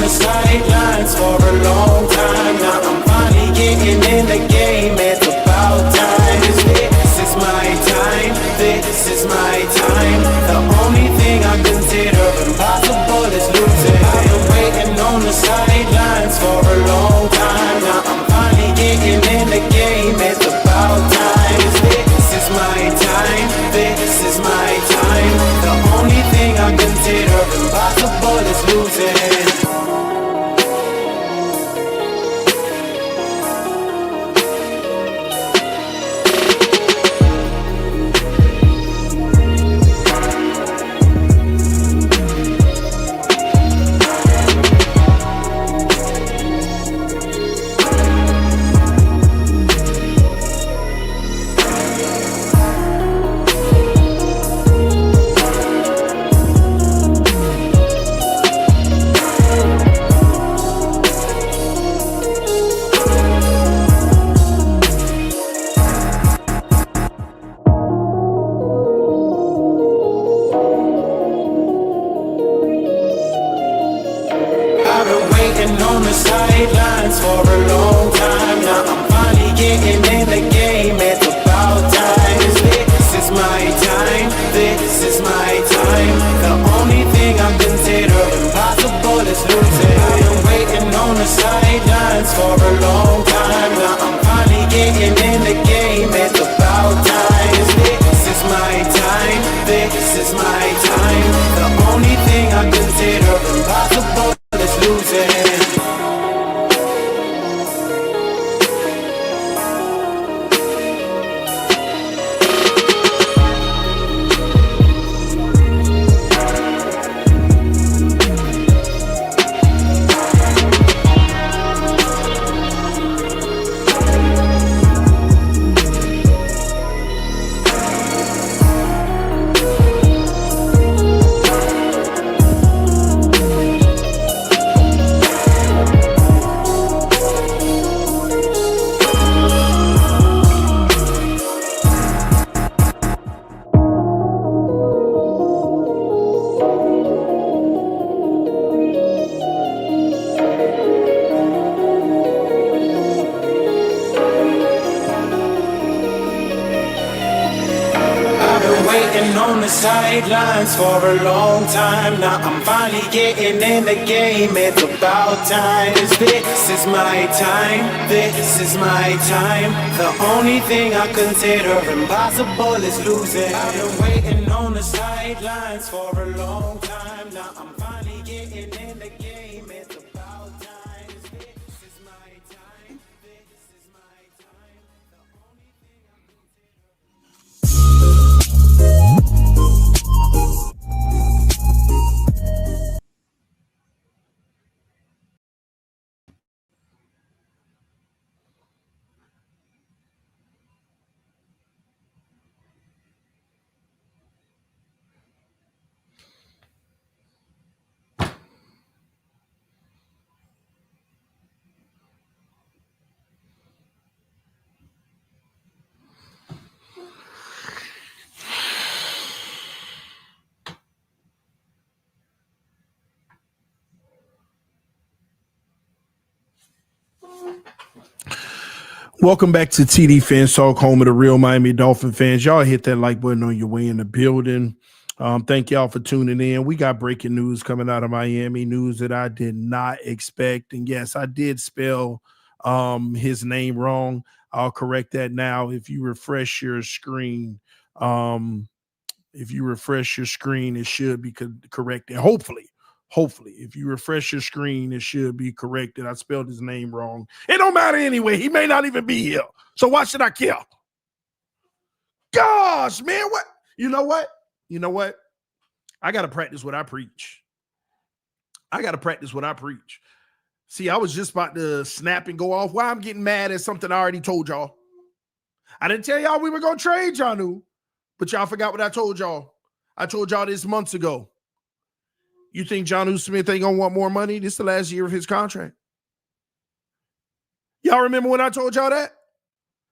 the sidelines for a long time. Now I'm finally getting in the game. It's about time. This is my time. This is my time. The only thing I consider impossible is losing. I've been waiting on the sidelines for a long time. Now I'm finally getting in the game. It's about time. This is my time. This is my time. The only thing I consider impossible is losing. On the sidelines for a long time. Now I'm finally getting in the game. It's about time. This is my time. This is my time. The only thing I consider impossible is losing. I've been waiting on the sidelines for a long time. Now I'm finally getting in the game. It's about time. This is my time. This is my time. The only thing I consider impossible is losing. On the sidelines for a long time. Now I'm finally getting in the game. It's about time. This is my time. This is my time. The only thing I consider impossible is losing. I've been waiting on the sidelines for a long time. Now I'm finally getting in the game. It's about time. This is my time. This is my time. The only thing I Welcome back to TD Fans Talk, home of the real Miami Dolphin fans. Y'all hit that like button on your way in the building. Thank y'all for tuning in. We got breaking news coming out of Miami, news that I did not expect. And yes, I did spell his name wrong. I'll correct that now. If you refresh your screen, it should be corrected. Hopefully, if you refresh your screen, it should be corrected. I spelled his name wrong. It don't matter anyway. He may not even be here. So why should I care? Gosh, man, what? You know what? I got to practice what I preach. See, I was just about to snap and go off. Why I'm getting mad at something I already told y'all. I didn't tell y'all we were going to trade Jonnu, but y'all forgot what I told y'all. I told y'all this months ago. You think Jonnu Smith ain't going to want more money? This is the last year of his contract. Y'all remember when I told y'all that?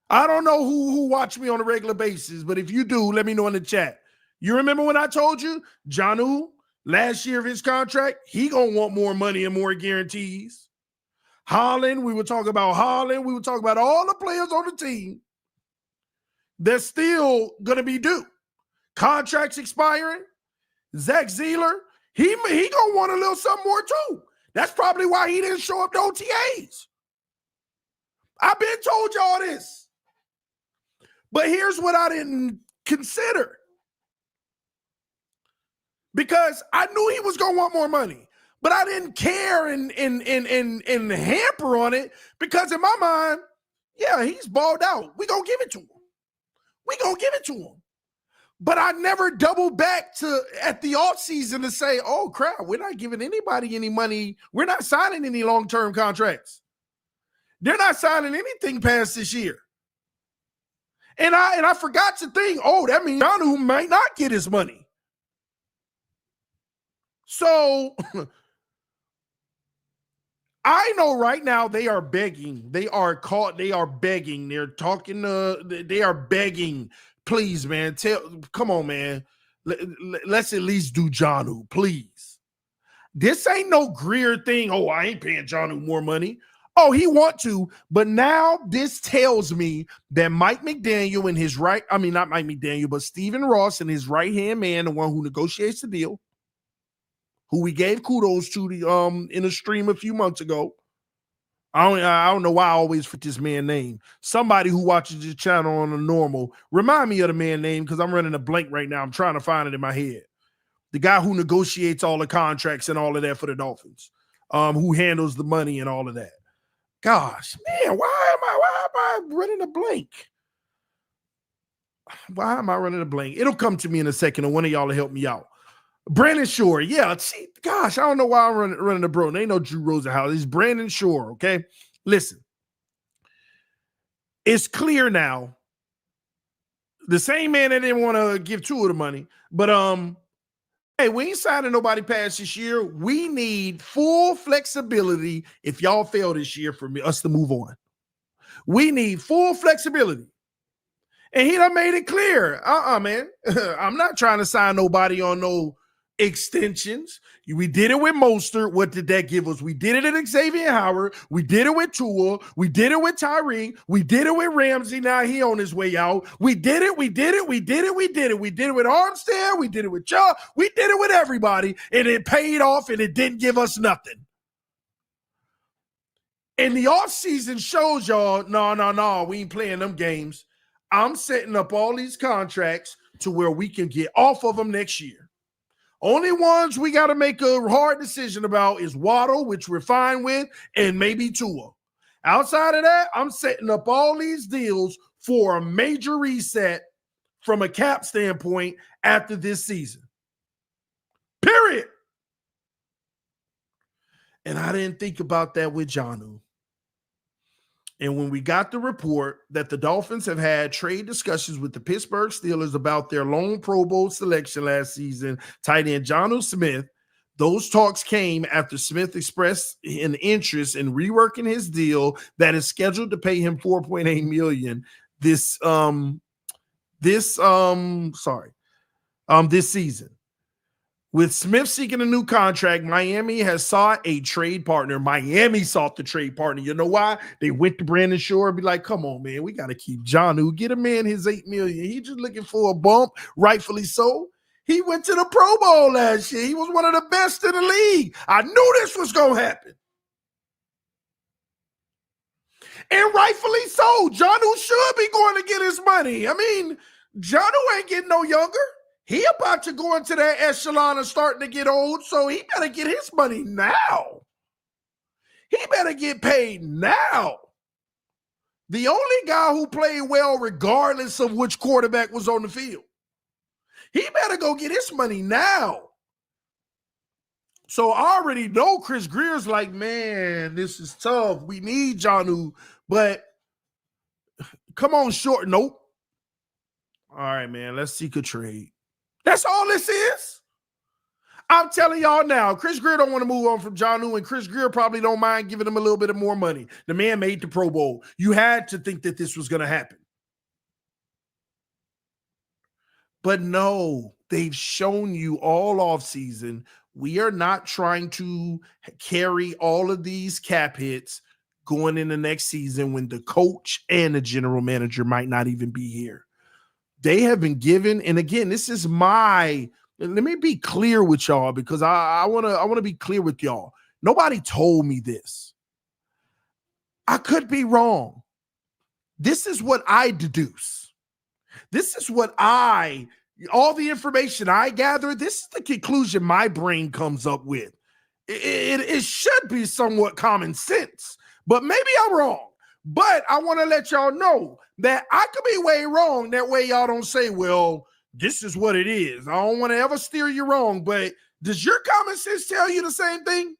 I don't know who watch me on a regular basis, but if you do, let me know in the chat. You remember when I told you Jonnu last year of his contract, he gonna want more money and more guarantees. Holland, we would talk about Holland. We would talk about all the players on the team that's still gonna be due. Contracts expiring. Zach Zeeler, he gonna want a little something more too. That's probably why he didn't show up to OTAs. I've been told y'all this. But here's what I didn't consider. Because I knew he was gonna want more money, but I didn't care and hamper on it because in my mind, yeah, he's balled out. We gonna give it to him. We gonna give it to him. But I never doubled back to at the offseason to say, oh crap, we're not giving anybody any money. We're not signing any long-term contracts. They're not signing anything past this year. And I forgot to think, oh, that means Jonnu might not get his money. So I know right now they are begging. They are begging. They're talking they are begging. Please, man, come on, man. Let's at least do Jonnu, please. This ain't no Greer thing. Oh, I ain't paying Jonnu more money. Oh, he want to, but now this tells me that Mike McDaniel and his not Mike McDaniel, but Stephen Ross and his right-hand man, the one who negotiates the deal, who we gave kudos to in a stream a few months ago. I don't know why I always forget this man's name. Somebody who watches this channel on a normal, remind me of the man's name because I'm running a blank right now. I'm trying to find it in my head. The guy who negotiates all the contracts and all of that for the Dolphins, who handles the money and all of that. Gosh, man, why am I running a blank? Why am I running a blank? It'll come to me in a second, and one of y'all will help me out. Brandon Shore, yeah. See, gosh, I don't know why I'm running the bro. They ain't no Drew Rosenhaus. It's Brandon Shore, okay? Listen, it's clear now. The same man that didn't want to give Tua the money, but hey, we ain't signing nobody past this year. We need full flexibility if y'all fail this year for us to move on. We need full flexibility. And he done made it clear. Man. I'm not trying to sign nobody on no extensions. We did it with Mostert. What did that give us? We did it at Xavier Howard. We did it with Tua. We did it with Tyreek. We did it with Ramsey. Now he on his way out. We did it. We did it. We did it. We did it. We did it with Armstead. We did it with Chuck. We did it with everybody. And it paid off and it didn't give us nothing. And the offseason shows y'all, no, we ain't playing them games. I'm setting up all these contracts to where we can get off of them next year. Only ones we got to make a hard decision about is Waddle, which we're fine with, and maybe Tua. Outside of that, I'm setting up all these deals for a major reset from a cap standpoint after this season. Period. And I didn't think about that with Jonnu. And when we got the report that the Dolphins have had trade discussions with the Pittsburgh Steelers about their lone Pro Bowl selection last season, tight end Jonnu Smith, those talks came after Smith expressed an interest in reworking his deal that is scheduled to pay him $4.8 million this season. With Smith seeking a new contract, Miami has sought a trade partner. Miami sought the trade partner. You know why? They went to Brandon Shore and be like, come on, man, we got to keep Jonnu. Get a man his $8 million. He just looking for a bump, rightfully so. He went to the Pro Bowl last year. He was one of the best in the league. I knew this was going to happen. And rightfully so. Jonnu should be going to get his money. I mean, Jonnu ain't getting no younger. He about to go into that echelon and starting to get old, so he better get his money now. He better get paid now. The only guy who played well regardless of which quarterback was on the field. He better go get his money now. So I already know Chris Greer's like, man, this is tough. We need Jonnu, but come on, short. Nope. All right, man, let's seek a trade. That's all this is. I'm telling y'all now, Chris Greer don't want to move on from Jonnu, and Chris Greer probably don't mind giving him a little bit of more money. The man made the Pro Bowl. You had to think that this was going to happen. But no, They've shown you all off season. We are not trying to carry all of these cap hits going in the next season when the coach and the general manager might not even be here. They have been given, and again, this is let me be clear with y'all, because I want to be clear with y'all. Nobody told me this. I could be wrong. This is what I deduce. This is what all the information I gather, this is the conclusion my brain comes up with. It should be somewhat common sense, but maybe I'm wrong. But I want to let y'all know that I could be way wrong. That way y'all don't say, well, this is what it is. I don't want to ever steer you wrong, but does your common sense tell you the same thing?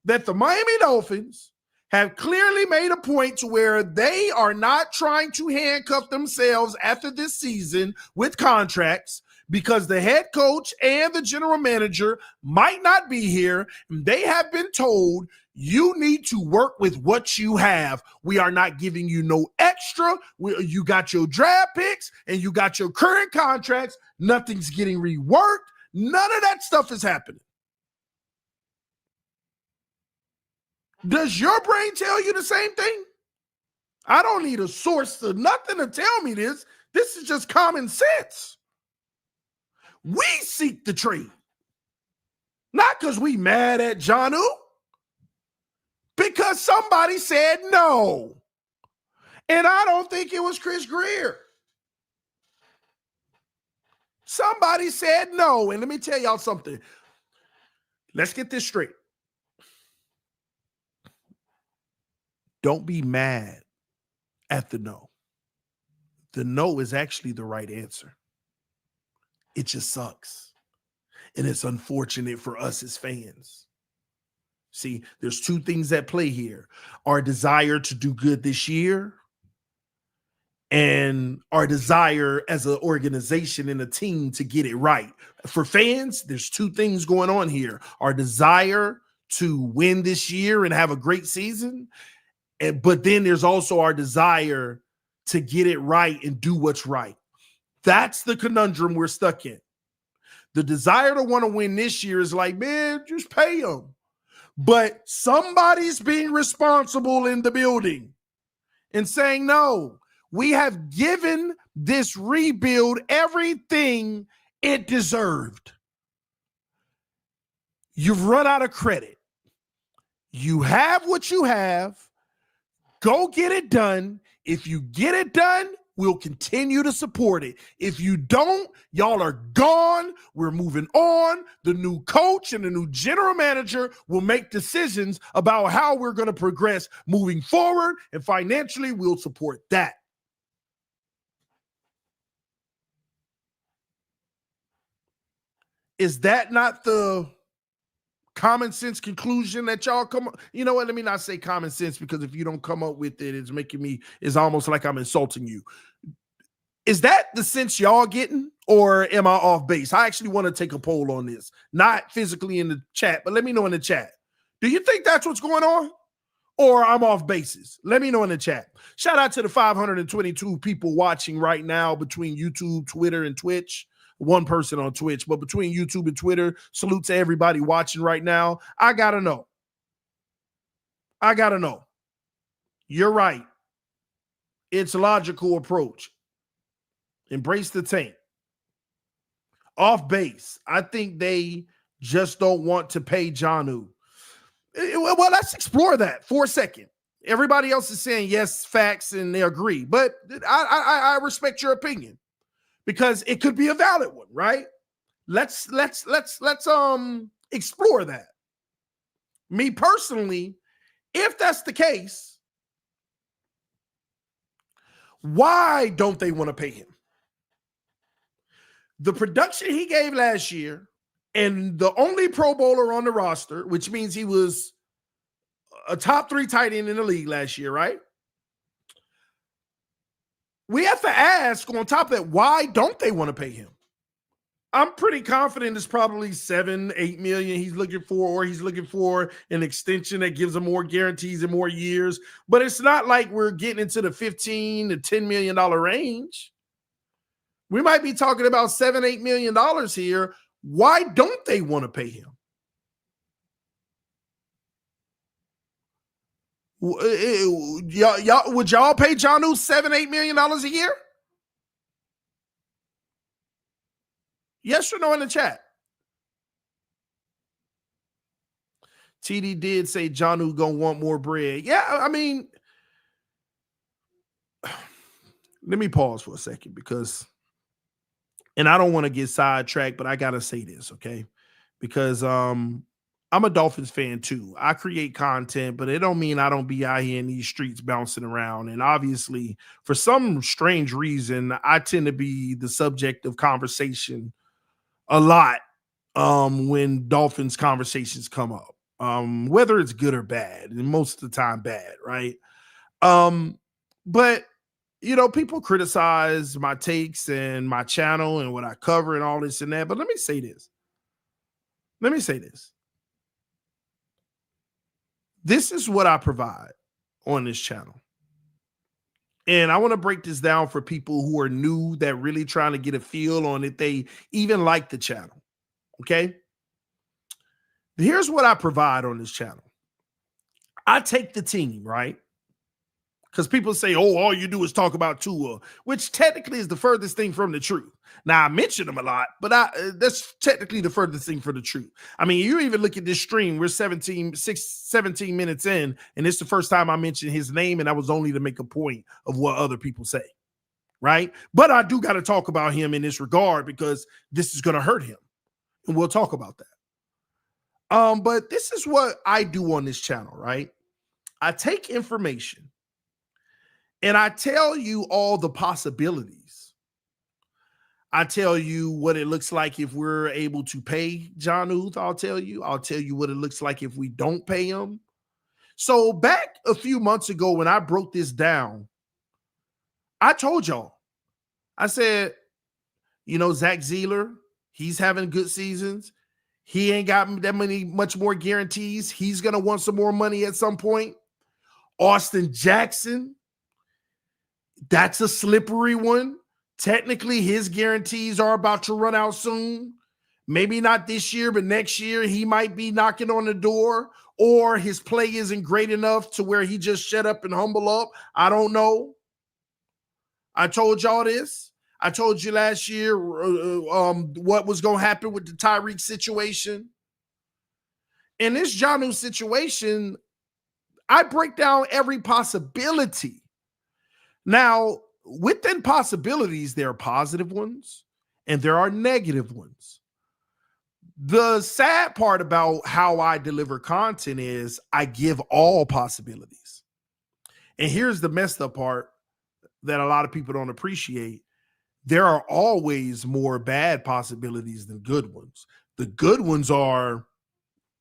That the Miami Dolphins have clearly made a point to where they are not trying to handcuff themselves after this season with contracts, because the head coach and the general manager might not be here. They have been told, you need to work with what you have. We are not giving you no extra. You got your draft picks and you got your current contracts. Nothing's getting reworked. None of that stuff is happening. Does your brain tell you the same thing? I don't need a source or nothing to tell me this. This is just common sense. We seek the trade. Not because we mad at Jonnu. Because somebody said no. And I don't think it was Chris Greer. Somebody said no. And let me tell y'all something. Let's get this straight. Don't be mad at the no. The no is actually the right answer. It just sucks. And it's unfortunate for us as fans. See, there's two things at play here. Our desire to do good this year and our desire as an organization and a team to get it right. For fans, there's two things going on here. Our desire to win this year and have a great season. But then there's also our desire to get it right and do what's right. That's the conundrum we're stuck in. The desire to want to win this year is like, man, just pay them. But somebody's being responsible in the building and saying, no, we have given this rebuild everything it deserved. You've run out of credit. You have what you have. Go get it done. If you get it done, we'll continue to support it. If you don't, y'all are gone. We're moving on. The new coach and the new general manager will make decisions about how we're going to progress moving forward, and financially, we'll support that. Is that not the common sense conclusion that y'all come up? You know what? Let me not say common sense, because if you don't come up with it, it's almost like I'm insulting you. Is that the sense y'all getting, or am I off base? I actually want to take a poll on this, not physically in the chat, but let me know in the chat. Do you think that's what's going on, or I'm off bases? Let me know in the chat. Shout out to the 522 people watching right now between YouTube, Twitter, and Twitch. One person on Twitch, but between YouTube and Twitter, salute to everybody watching right now. I gotta know. You're right. It's a logical approach. Embrace the tank. Off base. I think they just don't want to pay Jonnu. Well, let's explore that for a second. Everybody else is saying yes, facts, and they agree. But I respect your opinion, because it could be a valid one, right? Let's explore that. Me personally, if that's the case, why don't they want to pay him? The production he gave last year, and the only Pro Bowler on the roster, which means he was a top 3 tight end in the league last year, right? We have to ask, on top of that, why don't they want to pay him? I'm pretty confident it's probably 7-8 million he's looking for, or he's looking for an extension that gives him more guarantees and more years. But it's not like we're getting into the $15 to $10 million range. We might be talking about $7-8 million here. Why don't they want to pay him? Y'all, would y'all pay Jonnu $7-8 million a year? Yes or no in the chat? TD did say Jonnu gonna want more bread. Yeah, I mean, let me pause for a second because, and I don't want to get sidetracked, but I gotta say this, okay? Because I'm a Dolphins fan too. I create content, but it don't mean I don't be out here in these streets bouncing around. And obviously, for some strange reason, I tend to be the subject of conversation a lot when Dolphins conversations come up. Whether it's good or bad, and most of the time bad, right? But you know, people criticize my takes and my channel and what I cover and all this and that. But let me say this. This is what I provide on this channel. And I want to break this down for people who are new that really trying to get a feel on if they even like the channel. Okay. Here's what I provide on this channel. I take the team, right? Because people say, oh, all you do is talk about Tua, which technically is the furthest thing from the truth. Now, I mention him a lot, but that's technically the furthest thing from the truth. I mean, you even look at this stream, we're 17 minutes in, and it's the first time I mentioned his name, and that was only to make a point of what other people say, right? But I do got to talk about him in this regard because this is going to hurt him, and we'll talk about that. But this is what I do on this channel, right? I take information, and I tell you all the possibilities. I tell you what it looks like if we're able to pay Jonnu. I'll tell you what it looks like if we don't pay him. So back a few months ago when I broke this down, I told y'all, I said, you know, Zach Zeeler, he's having good seasons. He ain't got much more guarantees. He's going to want some more money at some point. Austin Jackson, that's a slippery one. Technically, his guarantees are about to run out soon. Maybe not this year, but next year he might be knocking on the door, or his play isn't great enough to where he just shut up and humble up. I don't know. I told y'all this. I told you last year what was going to happen with the Tyreek situation. In this Jonnu situation, I break down every possibility. Now, within possibilities, there are positive ones and there are negative ones. The sad part about how I deliver content is I give all possibilities. And here's the messed up part that a lot of people don't appreciate. There are always more bad possibilities than good ones. The good ones are,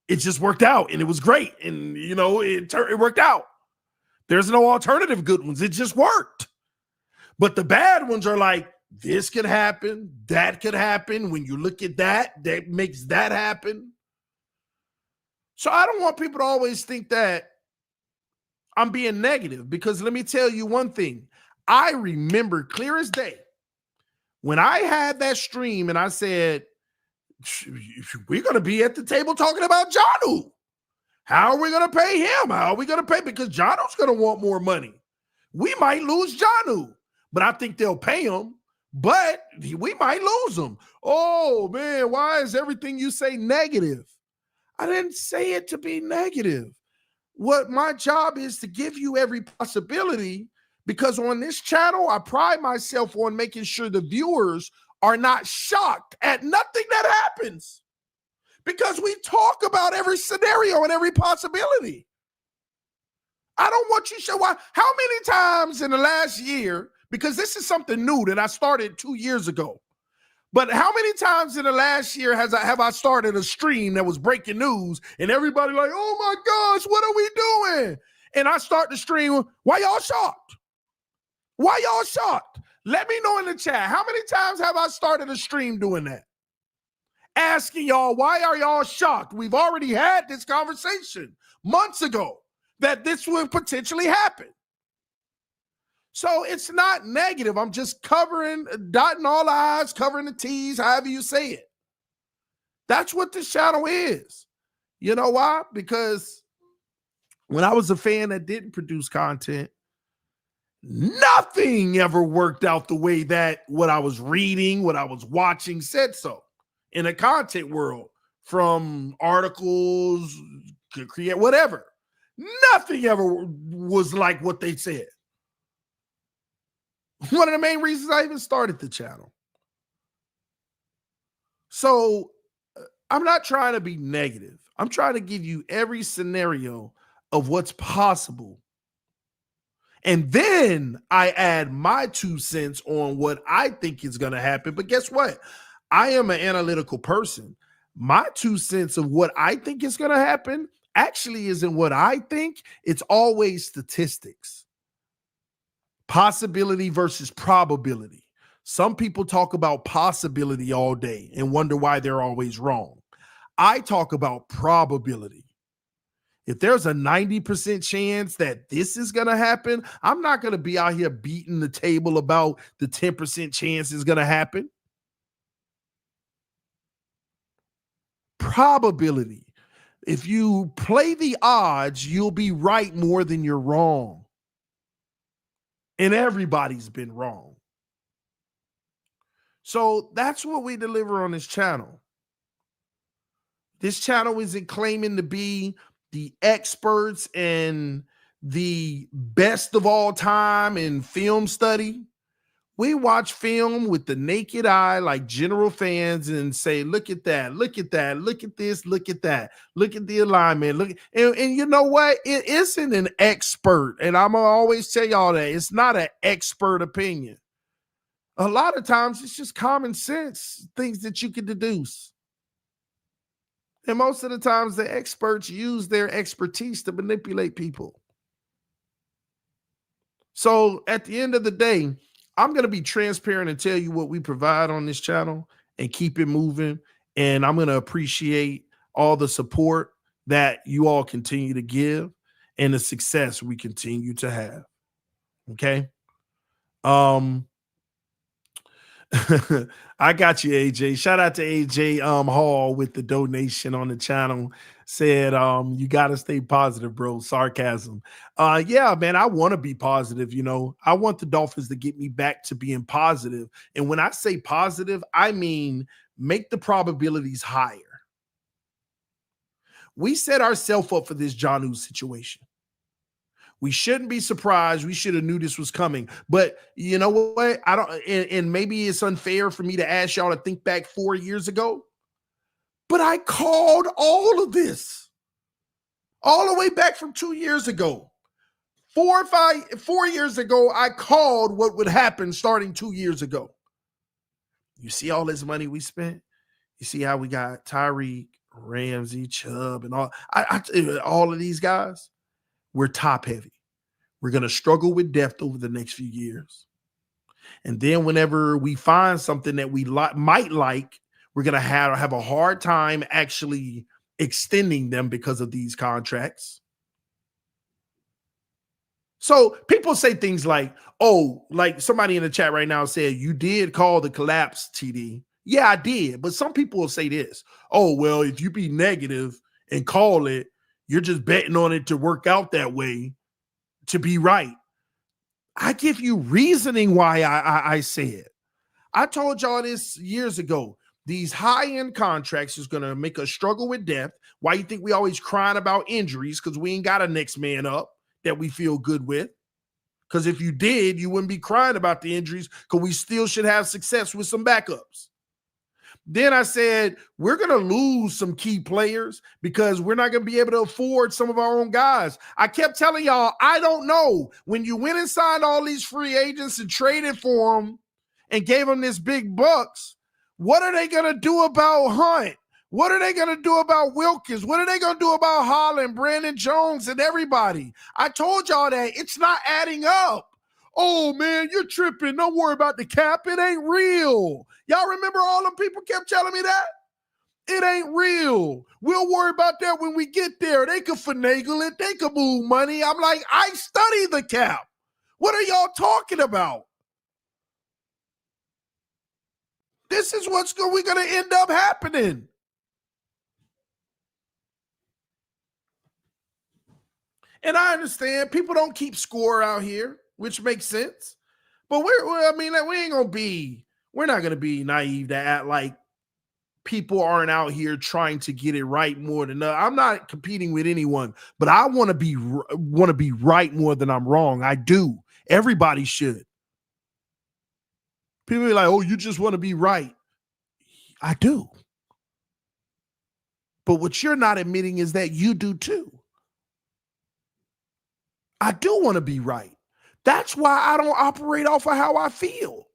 it just worked out and it was great. And, you know, it worked out. There's no alternative good ones. It just worked. But the bad ones are like, this could happen, that could happen. When you look at that, that makes that happen. So I don't want people to always think that I'm being negative, because let me tell you one thing. I remember clear as day when I had that stream and I said, we're going to be at the table talking about Jonnu. How are we going to pay him? How are we going to pay? Because Jonnu's going to want more money. We might lose Jonnu, but I think they'll pay him. But we might lose him. Oh, man, why is everything you say negative? I didn't say it to be negative. What my job is to give you every possibility, because on this channel, I pride myself on making sure the viewers are not shocked at nothing that happens, because we talk about every scenario and every possibility. I don't want you to show why. How many times in the last year, because this is something new that I started 2 years ago, but how many times in the last year have I started a stream that was breaking news and everybody like, oh my gosh, what are we doing? And I start the stream, why y'all shocked? Why y'all shocked? Let me know in the chat. How many times have I started a stream doing that? Asking y'all, why are y'all shocked? We've already had this conversation months ago that this would potentially happen. So it's not negative. I'm just dotting all the I's, covering the T's, however you say it. That's what this channel is. You know why? Because when I was a fan that didn't produce content, nothing ever worked out the way that what I was reading, what I was watching said so in a content world, from articles to create whatever. Nothing ever was like what they said. One of the main reasons I even started the channel. So I'm not trying to be negative. I'm trying to give you every scenario of what's possible. And then I add my 2 cents on what I think is going to happen. But guess what? I am an analytical person. My 2 cents of what I think is going to happen actually isn't what I think. It's always statistics. Possibility versus probability. Some people talk about possibility all day and wonder why they're always wrong. I talk about probability. If there's a 90% chance that this is going to happen, I'm not going to be out here beating the table about the 10% chance is going to happen. Probability. If you play the odds, you'll be right more than you're wrong. And everybody's been wrong. So that's what we deliver on this channel. This channel isn't claiming to be the experts and the best of all time in film study. We watch film with the naked eye like general fans and say, look at that, look at that, look at this, look at that, look at the alignment. Look, and you know what? It isn't an expert. And I'm going to always tell y'all that it's not an expert opinion. A lot of times it's just common sense, things that you can deduce. And most of the times the experts use their expertise to manipulate people. So at the end of the day, I'm going to be transparent and tell you what we provide on this channel and keep it moving. And I'm going to appreciate all the support that you all continue to give and the success we continue to have. Okay. I got you, AJ. Shout out to AJ Hall with the donation on the channel. Said you gotta stay positive, bro. Sarcasm. Yeah, man, I want to be positive. You know, I want the Dolphins to get me back to being positive. And when I say positive, I mean make the probabilities higher. We set ourselves up for this Jonnu situation. We shouldn't be surprised. We should have knew this was coming. But you know what? I don't, and maybe it's unfair for me to ask y'all to think back 4 years ago. But I called all of this all the way back from 2 years ago. 4 years ago, I called what would happen starting 2 years ago. You see all this money we spent? You see how we got Tyreek, Ramsey, Chubb, and all of these guys? We're top heavy. We're going to struggle with depth over the next few years. And then whenever we find something that we might like, we're going to have a hard time actually extending them because of these contracts. So people say things like, oh, like somebody in the chat right now said, you did call the collapse, TD. Yeah, I did. But some people will say this. Oh, well, if you be negative and call it, you're just betting on it to work out that way to be right. I give you reasoning why I say it. I told y'all this years ago. These high-end contracts is going to make us struggle with depth. Why you think we always crying about injuries? Because we ain't got a next man up that we feel good with. Because if you did, you wouldn't be crying about the injuries, because we still should have success with some backups. Then I said, we're going to lose some key players because we're not going to be able to afford some of our own guys. I kept telling y'all, I don't know. When you went and signed all these free agents and traded for them and gave them this big bucks, what are they going to do about Hunt? What are they going to do about Wilkins? What are they going to do about Holland, Brandon Jones, and everybody? I told y'all that it's not adding up. Oh, man, you're tripping. Don't worry about the cap. It ain't real. Y'all remember all them people kept telling me that? It ain't real. We'll worry about that when we get there. They could finagle it. They could move money. I'm like, I study the cap. What are y'all talking about? This is what's we're going to end up happening. And I understand people don't keep score out here, which makes sense. But we're not going to be naive to act like people aren't out here trying to get it right more than I'm not competing with anyone, but I want to be right more than I'm wrong. I do. Everybody should. People be like, "Oh, you just want to be right." I do. But what you're not admitting is that you do too. I do want to be right. That's why I don't operate off of how I feel.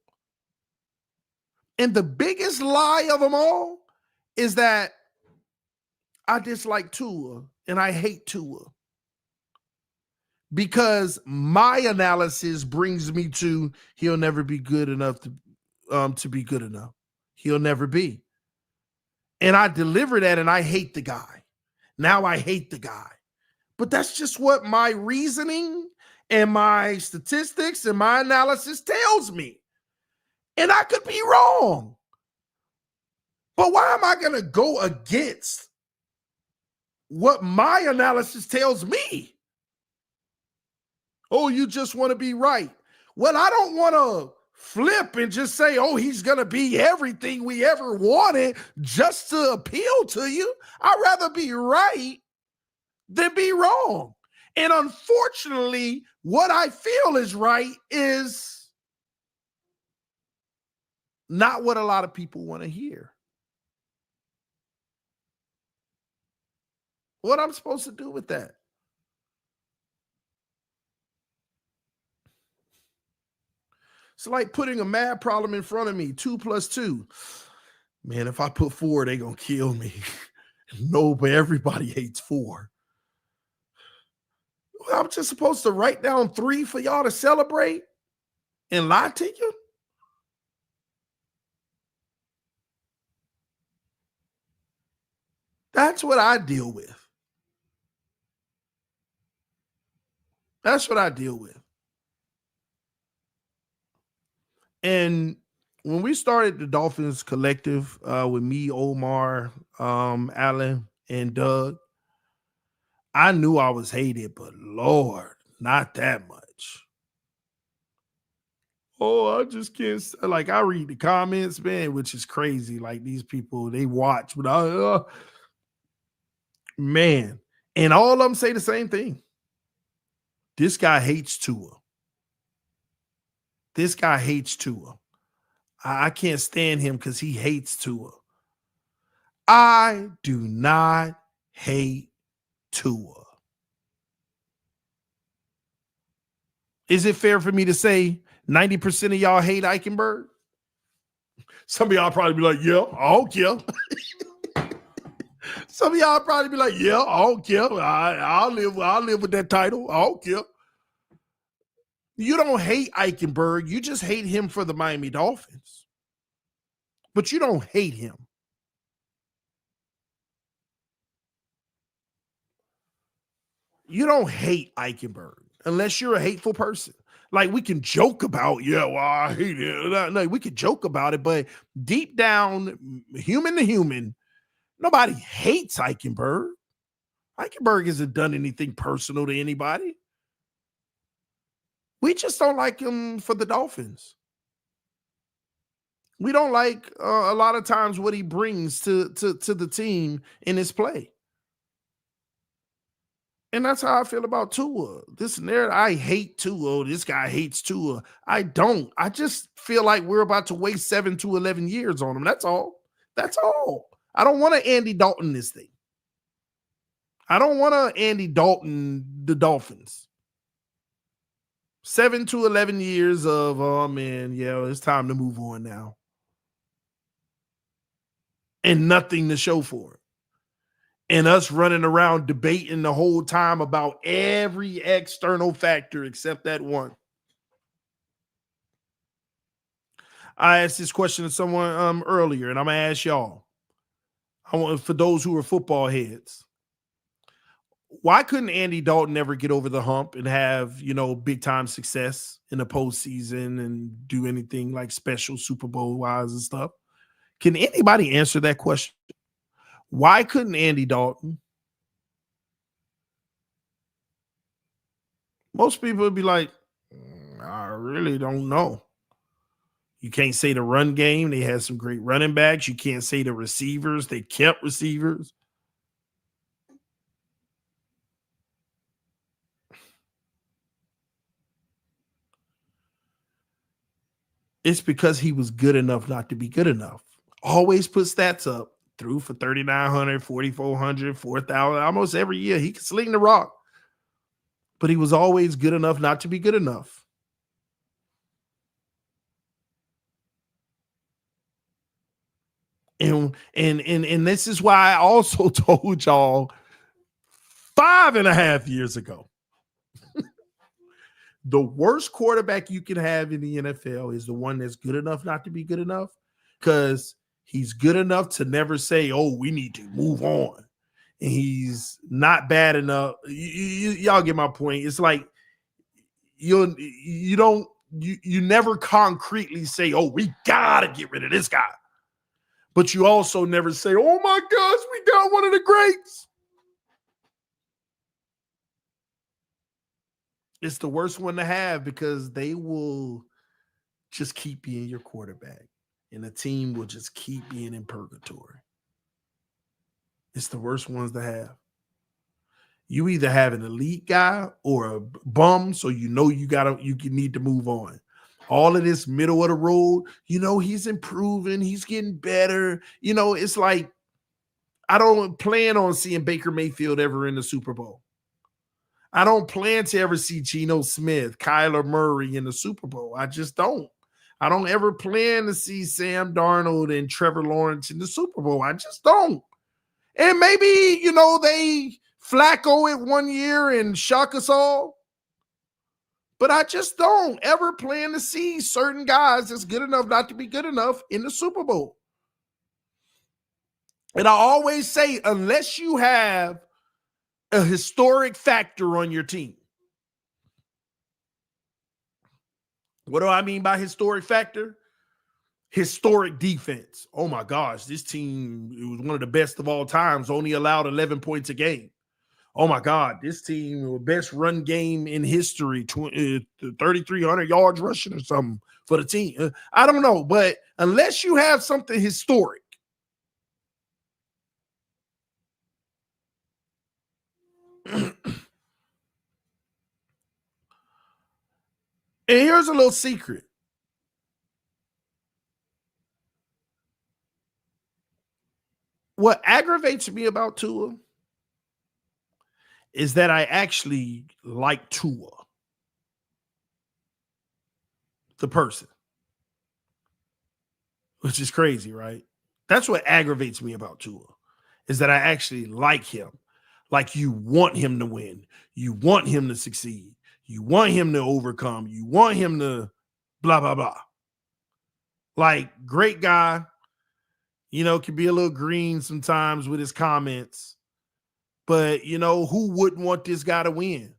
And the biggest lie of them all is that I dislike Tua and I hate Tua. Because my analysis brings me to he'll never be good enough to be good enough. He'll never be. And I deliver that and I hate the guy. Now I hate the guy. But that's just what my reasoning and my statistics and my analysis tells me. And I could be wrong. But why am I going to go against what my analysis tells me? Oh, you just want to be right. Well, I don't want to flip and just say, oh, he's going to be everything we ever wanted just to appeal to you. I'd rather be right than be wrong. And unfortunately, what I feel is right is not what a lot of people want to hear. What I'm supposed to do with that? It's like putting a math problem in front of me, 2 + 2. Man, if I put 4, they're going to kill me. No, but everybody hates 4. Well, I'm just supposed to write down 3 for y'all to celebrate and lie to you? That's what I deal with. That's what I deal with. And when we started the Dolphins Collective with me, Omar, Alan, and Doug, I knew I was hated, but Lord, not that much. Oh, I just can't. Like, I read the comments, man, which is crazy. Like, these people, they watch, but man. And all of them say the same thing. This guy hates Tua. This guy hates Tua. I can't stand him because he hates Tua. I do not hate Tua. Is it fair for me to say 90% of y'all hate Eichenberg? Some of y'all probably be like, yeah, I don't care. Some of y'all probably be like, yeah, I don't care. I'll live with that title. I don't care. You don't hate Eichenberg. You just hate him for the Miami Dolphins. But you don't hate him. You don't hate Eichenberg unless you're a hateful person. Like, we can joke about, yeah, well, I hate it. No, we could joke about it, but deep down, human to human, nobody hates Eichenberg. Eichenberg hasn't done anything personal to anybody. We just don't like him for the Dolphins. We don't like a lot of times what he brings to the team in his play. And that's how I feel about Tua. This narrative, I hate Tua. This guy hates Tua. I don't. I just feel like we're about to waste 7 to 11 years on him. That's all. That's all. I don't want to Andy Dalton this thing. I don't want to Andy Dalton the Dolphins. 7 to 11 years of, oh man, yeah, it's time to move on now. And nothing to show for it. And us running around debating the whole time about every external factor except that one. I asked this question to someone earlier, and I'm going to ask y'all. I want, for those who are football heads, Why couldn't Andy Dalton ever get over the hump and have, big time success in the postseason and do anything like special Super Bowl wise and stuff? Can anybody answer that question? Why couldn't Andy Dalton? Most people would be like, I really don't know. You can't say the run game. They had some great running backs. You can't say the receivers. They kept receivers. It's because he was good enough not to be good enough. Always put stats up. Threw for 3,900, 4,400, 4,000. Almost every year. He could sling the rock. But he was always good enough not to be good enough. And this is why I also told y'all 5.5 years ago. The worst quarterback you can have in the NFL is the one that's good enough not to be good enough, because he's good enough to never say, oh, we need to move on. And he's not bad enough. Y'all get my point. It's like you never concretely say, oh, we gotta get rid of this guy. But you also never say, oh my gosh, we got one of the greats. It's the worst one to have because they will just keep being your quarterback and the team will just keep being in purgatory. It's the worst ones to have. You either have an elite guy or a bum, so you need to move on. All of this middle of the road, he's improving, he's getting better. It's like, I don't plan on seeing Baker Mayfield ever in the Super Bowl. I don't plan to ever see Geno Smith, Kyler Murray in the Super Bowl. I just don't. I don't ever plan to see Sam Darnold and Trevor Lawrence in the Super Bowl. I just don't. And maybe, they Flacco it one year and shock us all. But I just don't ever plan to see certain guys that's good enough not to be good enough in the Super Bowl. And I always say, unless you have a historic factor on your team. What do I mean by historic factor? Historic defense. Oh my gosh, this team, it was one of the best of all times, only allowed 11 points a game. Oh my God, this team, the best run game in history, 3,300 yards rushing or something for the team. I don't know, but unless you have something historic, and here's a little secret. What aggravates me about Tua is that I actually like Tua, the person, which is crazy, right? That's what aggravates me about Tua, is that I actually like him. Like, you want him to win. You want him to succeed. You want him to overcome. You want him to blah, blah, blah. Like, great guy, can be a little green sometimes with his comments. But, who wouldn't want this guy to win?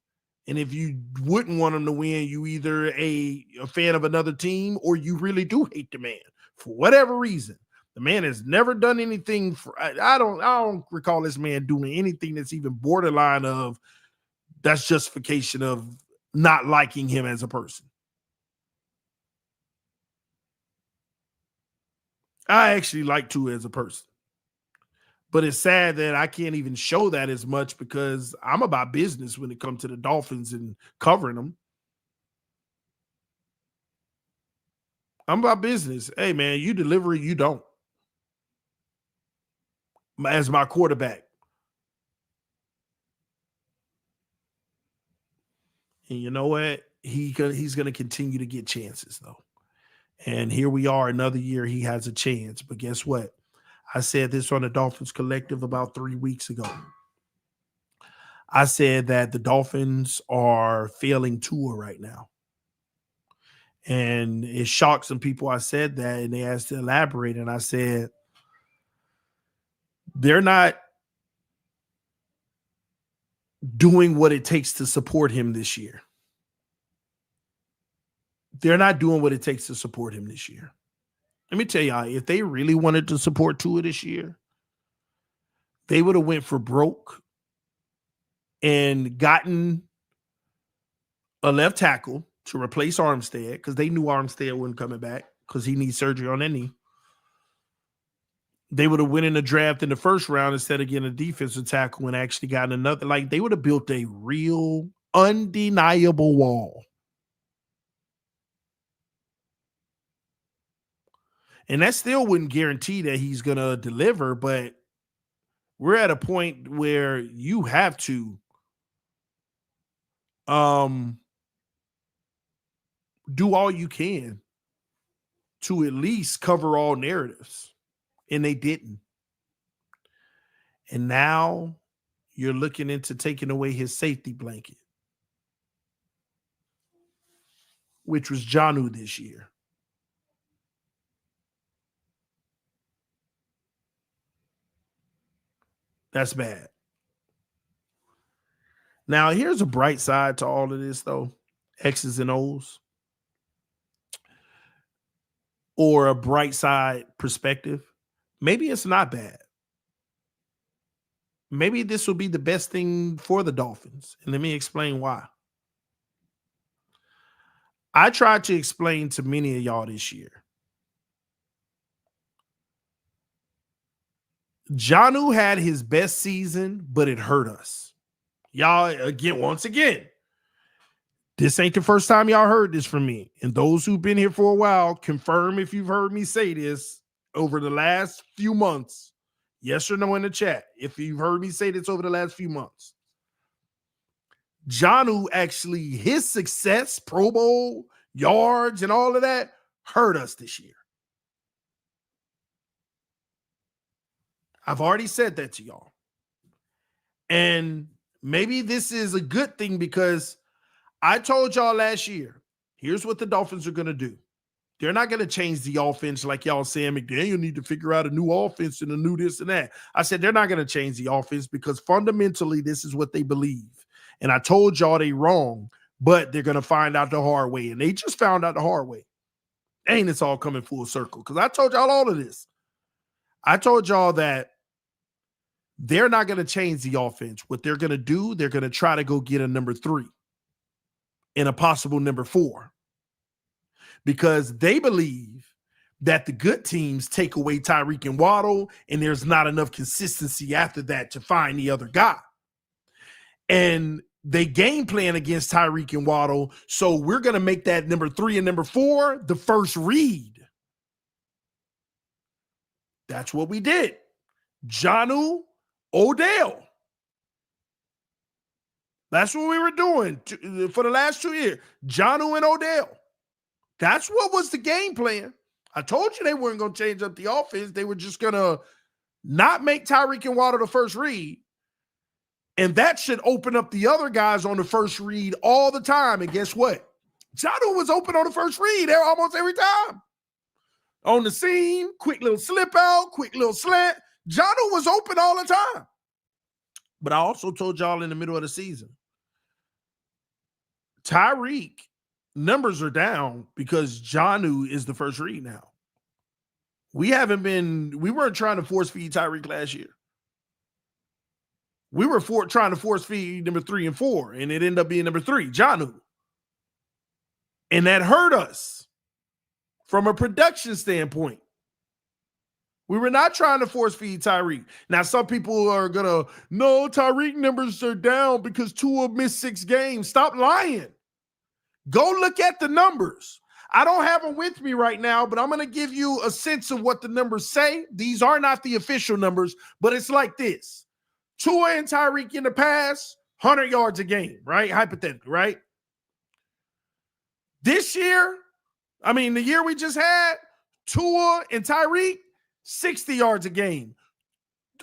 And if you wouldn't want him to win, you either a fan of another team or you really do hate the man for whatever reason. The man has never done anything I don't recall this man doing anything that's even borderline of that's justification of not liking him as a person. I actually like Tua as a person. But it's sad that I can't even show that as much because I'm about business when it comes to the Dolphins and covering them. I'm about business. Hey, man, you deliver it, you don't. As my quarterback. And you know what? He's going to continue to get chances, though. And here we are, another year he has a chance. But guess what? I said this on the Dolphins Collective about 3 weeks ago. I said that the Dolphins are failing Tua right now. And it shocked some people. I said that, and they asked to elaborate. And I said, they're not doing what it takes to support him this year. They're not doing what it takes to support him this year. Let me tell y'all, if they really wanted to support Tua this year, they would have went for broke and gotten a left tackle to replace Armstead, because they knew Armstead wasn't coming back because he needs surgery on that knee. They would have went in the draft in the first round instead of getting a defensive tackle and actually gotten another. Like, they would have built a real undeniable wall. And that still wouldn't guarantee that he's going to deliver, but we're at a point where you have to do all you can to at least cover all narratives. And they didn't. And now you're looking into taking away his safety blanket, which was Jonnu this year. That's bad. Now, here's a bright side to all of this, though. X's and O's. Or a bright side perspective. Maybe it's not bad. Maybe this will be the best thing for the Dolphins. And let me explain why. I tried to explain to many of y'all this year. Jonnu had his best season, but it hurt us. Y'all, once again, this ain't the first time y'all heard this from me. And those who've been here for a while, confirm if you've heard me say this over the last few months. Yes or no in the chat. If you've heard me say this over the last few months. Jonnu actually, his success, Pro Bowl, yards, and all of that hurt us this year. I've already said that to y'all. And maybe this is a good thing, because I told y'all last year, here's what the Dolphins are going to do. They're not going to change the offense like y'all saying McDaniel need to figure out a new offense and a new this and that. I said they're not going to change the offense because fundamentally this is what they believe. And I told y'all they wrong, but they're going to find out the hard way. And they just found out the hard way. Ain't it's all coming full circle? Because I told y'all all of this. I told y'all that they're not going to change the offense. What they're going to do, they're going to try to go get a number 3 and a possible number 4. Because they believe that the good teams take away Tyreek and Waddle, and there's not enough consistency after that to find the other guy. And they game plan against Tyreek and Waddle, so we're going to make that number 3 and number 4 the first read. That's what we did. Jonnu, Odell. That's what we were doing for the last 2 years. Jonnu and Odell. That's what was the game plan. I told you they weren't going to change up the offense. They were just going to not make Tyreek and Waddle the first read. And that should open up the other guys on the first read all the time. And guess what? Jonnu was open on the first read almost every time. On the seam, quick little slip out, quick little slant. Jonnu was open all the time. But I also told y'all in the middle of the season, Tyreek numbers are down because Jonnu is the first read now. We weren't trying to force feed Tyreek last year. We were trying to force feed number 3 and 4, and it ended up being number 3, Jonnu. And that hurt us from a production standpoint. We were not trying to force feed Tyreek. Now, some people are going to, no, Tyreek numbers are down because Tua missed 6 games. Stop lying. Go look at the numbers. I don't have them with me right now, but I'm going to give you a sense of what the numbers say. These are not the official numbers, but it's like this. Tua and Tyreek in the past, 100 yards a game, right? Hypothetically, right? This year, the year we just had, Tua and Tyreek, 60 yards a game.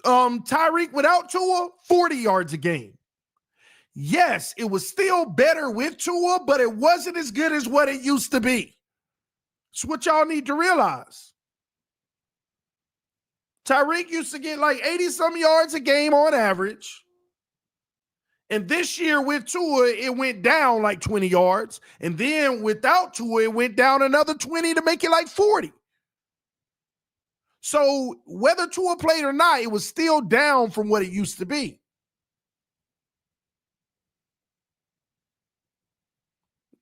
Tyreek without Tua, 40 yards a game. Yes, it was still better with Tua, but it wasn't as good as what it used to be. It's what y'all need to realize. Tyreek used to get like 80-some yards a game on average. And this year with Tua, it went down like 20 yards. And then without Tua, it went down another 20 to make it like 40. So whether Tua played or not, it was still down from what it used to be.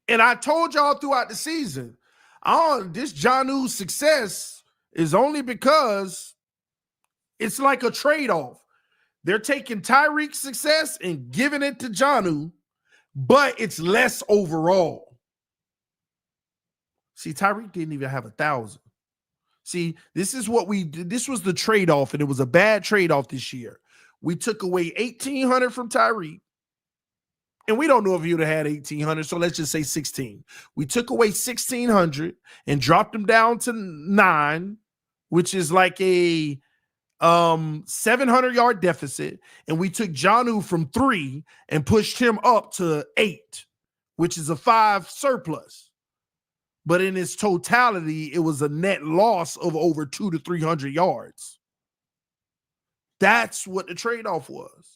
And I told y'all throughout the season, this Jonnu's success is only because it's like a trade-off. They're taking Tyreek's success and giving it to Jonnu, but it's less overall. See, Tyreek didn't even have 1,000. See, this is what we did. This was the trade-off, and it was a bad trade-off this year. We took away 1,800 from Tyreek, and we don't know if he would have had 1,800, so let's just say 16. We took away 1,600 and dropped him down to 9, which is like a 700-yard deficit, and we took Jonnu from 3 and pushed him up to 8, which is a 5 surplus. But in its totality, it was a net loss of over 200 to 300 yards. That's what the trade-off was.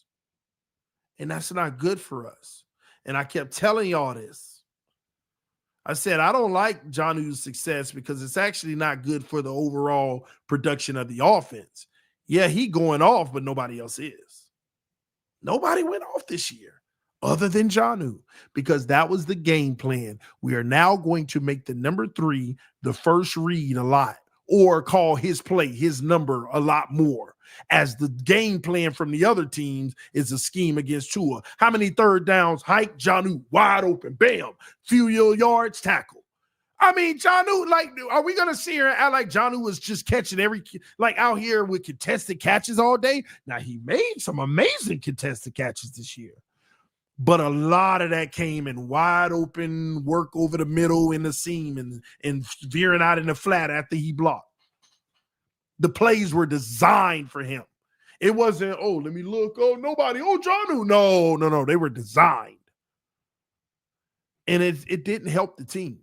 And that's not good for us. And I kept telling y'all this. I said, I don't like Jonnu's success because it's actually not good for the overall production of the offense. Yeah, he going off, but nobody else is. Nobody went off this year other than Jonnu, because that was the game plan. We are now going to make the number 3 the first read a lot, or call his play, his number a lot more, as the game plan from the other teams is a scheme against Tua. How many third downs? Hike, Jonnu, wide open, bam, few yards, tackle. I mean, Jonnu, like, are we going to see her act like Jonnu was just catching like out here with contested catches all day? Now, he made some amazing contested catches this year, but a lot of that came in wide open work over the middle in the seam and veering out in the flat after he blocked. The plays were designed for him. It wasn't, oh, let me look. Oh, nobody. Oh, Jonnu. No. They were designed. And it didn't help the team.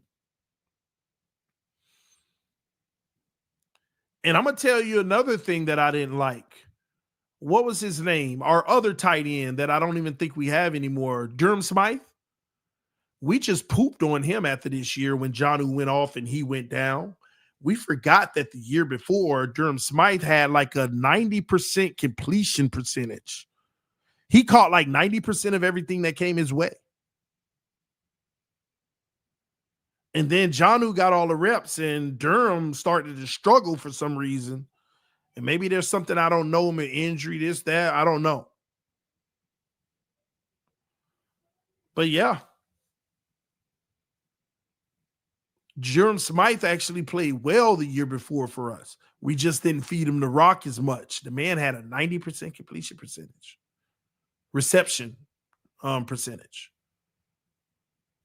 And I'm going to tell you another thing that I didn't like. What was his name? Our other tight end that I don't even think we have anymore, Durham Smythe. We just pooped on him after this year when Jonnu went off and he went down. We forgot that the year before, Durham Smythe had like a 90% completion percentage. He caught like 90% of everything that came his way. And then Jonnu got all the reps and Durham started to struggle for some reason. And maybe there's something I don't know, an injury, this, that, I don't know. But yeah. Durham Smythe actually played well the year before for us. We just didn't feed him the rock as much. The man had a 90% completion percentage. Reception percentage.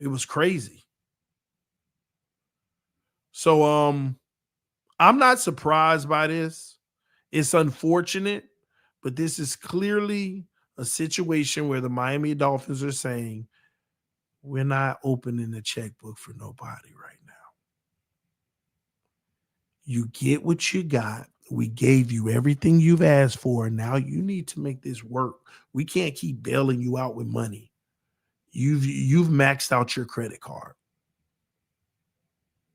It was crazy. So I'm not surprised by this. It's unfortunate, but this is clearly a situation where the Miami Dolphins are saying, we're not opening the checkbook for nobody right now. You get what you got. We gave you everything you've asked for. Now you need to make this work. We can't keep bailing you out with money. You've maxed out your credit card.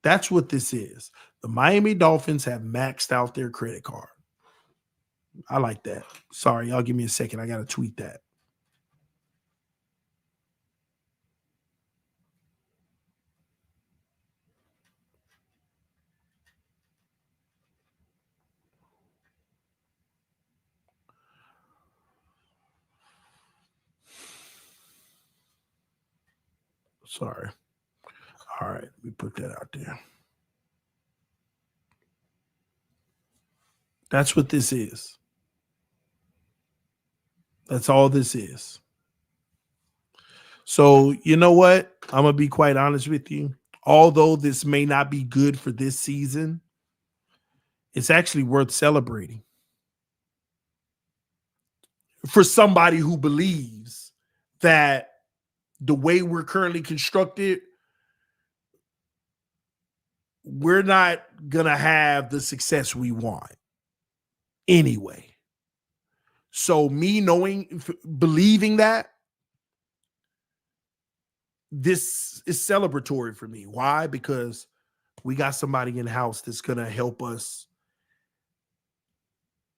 That's what this is. The Miami Dolphins have maxed out their credit card. I like that. Sorry, y'all give me a second. I got to tweet that. Sorry. All right, let me put that out there. That's what this is. That's all this is. So, you know what? I'm going to be quite honest with you. Although this may not be good for this season, it's actually worth celebrating. For somebody who believes that the way we're currently constructed, we're not going to have the success we want anyway. So me believing that this is celebratory for me. Why? Because we got somebody in house that's gonna help us.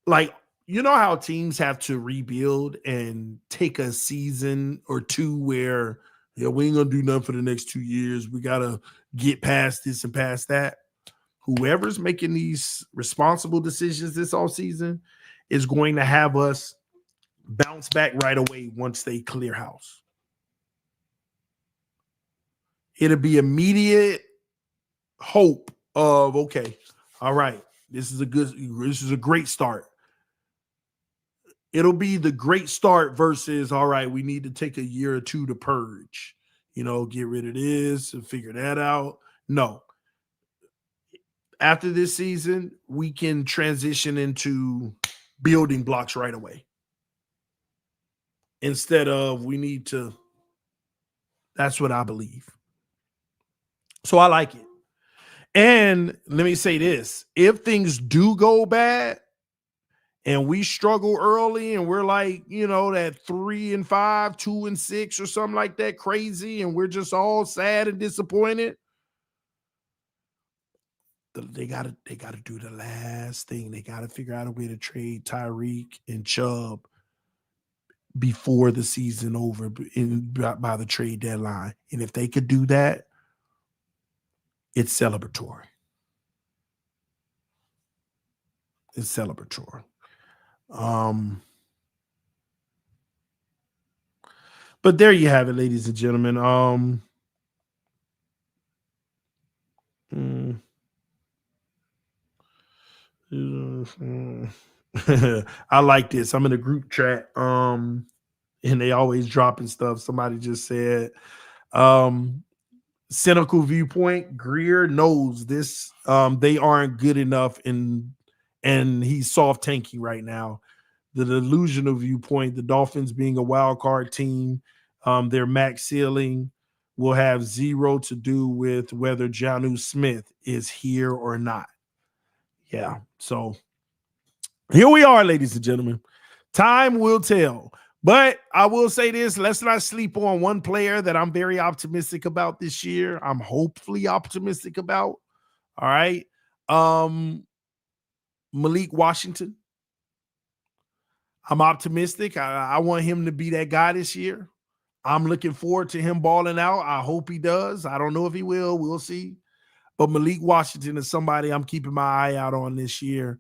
Like, you know how teams have to rebuild and take a season or two where, yeah, we ain't gonna do nothing for the next 2 years. We gotta get past this and past that. Whoever's making these responsible decisions this all season is going to have us bounce back right away once they clear house. It'll be immediate hope of, okay, all right, this is a great start. It'll be the great start versus, all right, we need to take a year or two to purge, get rid of this and figure that out. No. After this season, we can transition into building blocks right away. Instead of we need to, that's what I believe. So I like it. And let me say this, if things do go bad and we struggle early and we're like, that 3-5, 2-6 or something like that, crazy, and we're just all sad and disappointed, they gotta do the last thing. They gotta figure out a way to trade Tyreek and Chubb before the season over by the trade deadline. And if they could do that, it's celebratory. It's celebratory. But there you have it, ladies and gentlemen. I like this. I'm in a group chat, and they always dropping stuff. Somebody just said, cynical viewpoint. Greer knows this. They aren't good enough, and he's soft tanking right now. The delusional viewpoint. The Dolphins being a wild card team, their max ceiling will have zero to do with whether Jonnu Smith is here or not. Yeah. So here we are, ladies and gentlemen. Time will tell. But I will say this, let's not sleep on one player that I'm very optimistic about this year. I'm hopefully optimistic about. All right. Malik Washington. I'm optimistic. I want him to be that guy this year. I'm looking forward to him balling out. I hope he does. I don't know if he will. We'll see. But Malik Washington is somebody I'm keeping my eye out on this year.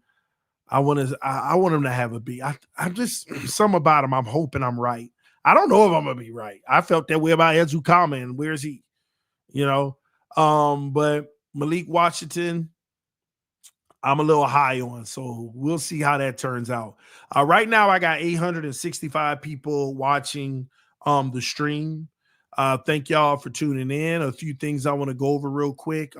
I want him to have a beat. I just, something about him, I'm hoping I'm right. I don't know if I'm going to be right. I felt that way about Ezukama, and where's he? But Malik Washington, I'm a little high on, so we'll see how that turns out. Right now, I got 865 people watching the stream. Thank y'all for tuning in. A few things I want to go over real quick.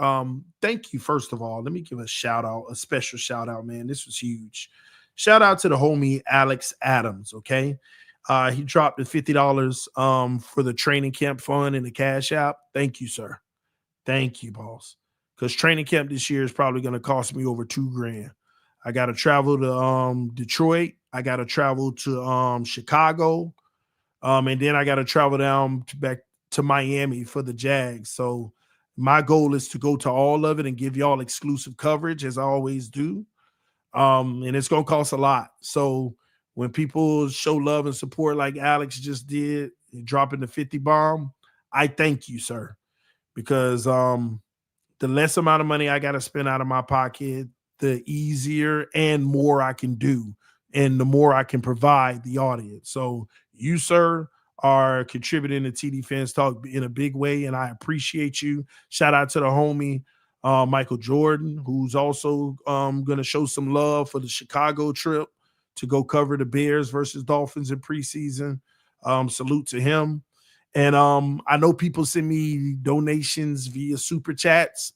Thank you, first of all. Let me give a shout out, a special shout out, man. This was huge. Shout out to the homie Alex Adams, okay? He dropped the $50 for the training camp fund in the Cash App. Thank you, sir. Thank you, boss. Because training camp this year is probably going to cost me over $2,000. I got to travel to Detroit. I got to travel to Chicago. And then I got to travel down back to Miami for the Jags. So my goal is to go to all of it and give y'all exclusive coverage, as I always do. And it's going to cost a lot. So when people show love and support like Alex just did, dropping the 50 bomb, I thank you, sir. Because the less amount of money I got to spend out of my pocket, the easier and more I can do, and the more I can provide the audience. So you, sir, are contributing to TD Fans Talk in a big way, and I appreciate you. Shout out to the homie Michael Jordan, who's also going to show some love for the Chicago trip to go cover the Bears versus Dolphins in preseason. Salute to him. And I know people send me donations via super chats.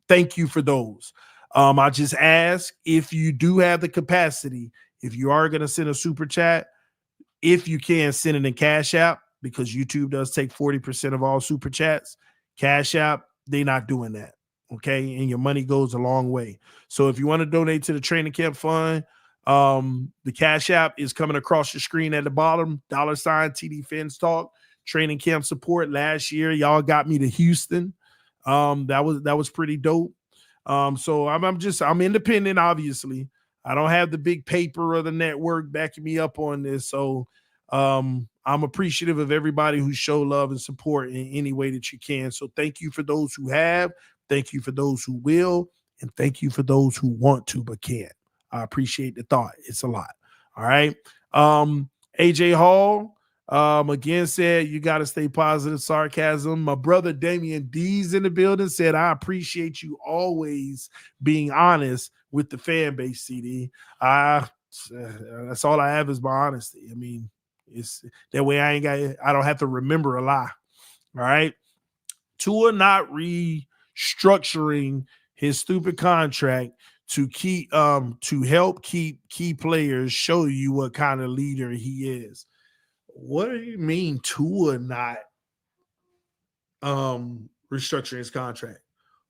Thank you for those. I just ask, if you do have the capacity, if you are going to send a super chat, if you can, send it in Cash App, because YouTube does take 40% of all super chats. Cash App, they're not doing that. Okay. And your money goes a long way. So if you want to donate to the training camp fund, the Cash App is coming across your screen at the bottom, $ TD Fans Talk. training camp support last year. Y'all got me to Houston. That was pretty dope. So I'm independent, obviously. I don't have the big paper or the network backing me up on this. So I'm appreciative of everybody who show love and support in any way that you can. So thank you for those who have, thank you for those who will, and thank you for those who want to but can't. I appreciate the thought. It's a lot. All right. AJ Hall again said you got to stay positive. Sarcasm. My brother Damian D's in the building said, I appreciate you always being honest with the fan base, CD. That's all I have is my honesty. I mean, it's that way I don't have to remember a lie. All right. Tua not restructuring his stupid contract to help keep key players show you what kind of leader he is. What do you mean Tua not restructuring his contract?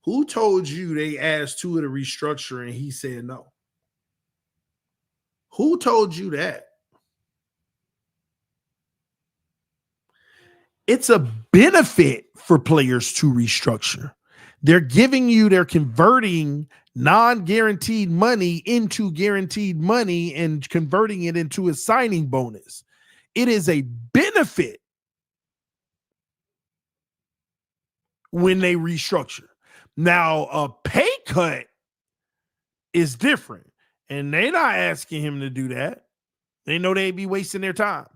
Who told you they asked Tua to restructure and he said no? Who told you that? It's a benefit for players to restructure. They're converting non-guaranteed money into guaranteed money and converting it into a signing bonus. It is a benefit when they restructure. Now, a pay cut is different, and they're not asking him to do that. They know they'd be wasting their time.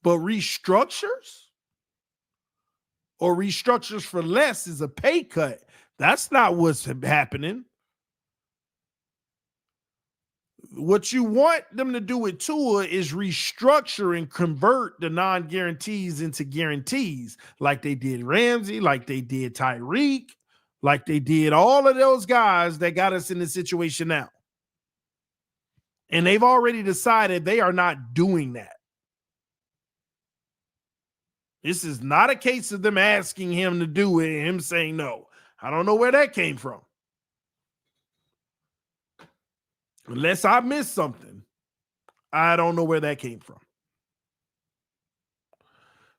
But restructures or restructures for less is a pay cut. That's not what's happening. What you want them to do with Tua is restructure and convert the non-guarantees into guarantees, like they did Ramsey, like they did Tyreek, like they did all of those guys that got us in this situation now. And they've already decided they are not doing that. This is not a case of them asking him to do it and him saying no. I don't know where that came from. Unless I missed something, I don't know where that came from.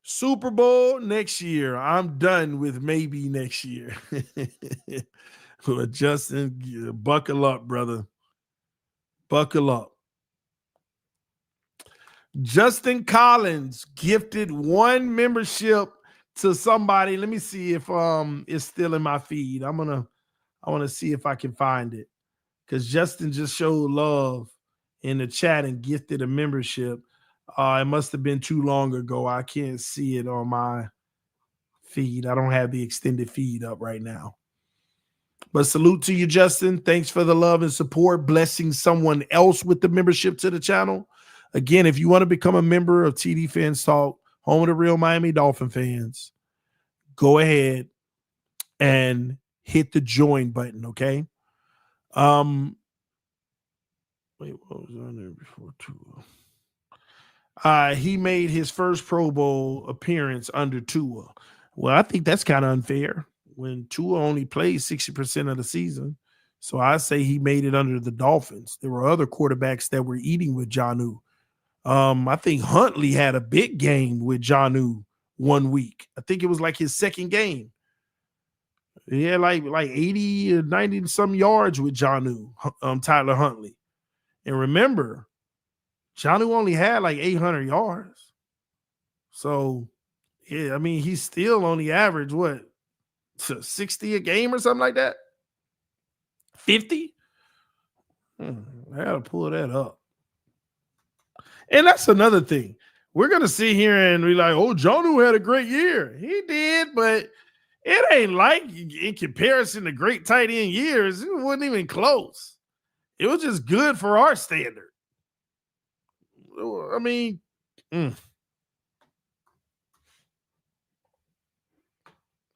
Super Bowl next year. I'm done with maybe next year. But Justin, buckle up, brother. Buckle up. Justin Collins gifted 1 membership to somebody. Let me see if it's still in my feed. I want to see if I can find it, because Justin just showed love in the chat and gifted a membership. It must have been too long ago. I can't see it on my feed. I don't have the extended feed up right now. But salute to you, Justin. Thanks for the love and support. Blessing someone else with the membership to the channel. Again, if you want to become a member of TD Fans Talk, home of the real Miami Dolphin fans, go ahead and hit the join button, okay? Wait, what was on there before Tua? He made his first Pro Bowl appearance under Tua. Well, I think that's kind of unfair when Tua only plays 60% of the season. So I say he made it under the Dolphins. There were other quarterbacks that were eating with Jonnu. I think Huntley had a big game with Jonnu 1 week. I think it was like his second game. He had like 80 or 90 some yards with Jonnu, Tyler Huntley. And remember, Jonnu only had like 800 yards. So, yeah, I mean, he still only averaged, 60 a game or something like that? 50? I got to pull that up. And that's another thing. We're going to sit here and be like, oh, Jonnu had a great year. He did, but it ain't like in comparison to great tight end years. It wasn't even close. It was just good for our standard. I mean,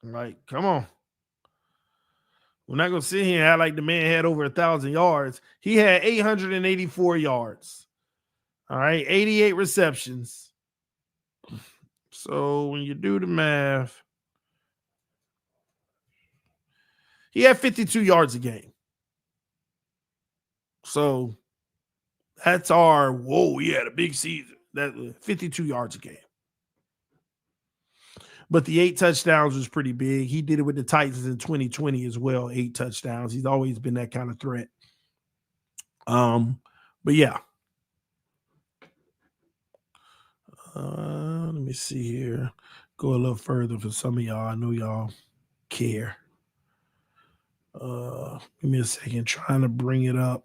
like, come on. We're not going to sit here and act like the man had over 1,000 yards. He had 884 yards. All right, 88 receptions. So when you do the math, he had 52 yards a game. So that's our, whoa, he had a big season. That 52 yards a game. But the 8 touchdowns was pretty big. He did it with the Titans in 2020 as well. 8 touchdowns. He's always been that kind of threat. But yeah. Let me see here. Go a little further for some of y'all. I know y'all care. Give me a second. Trying to bring it up.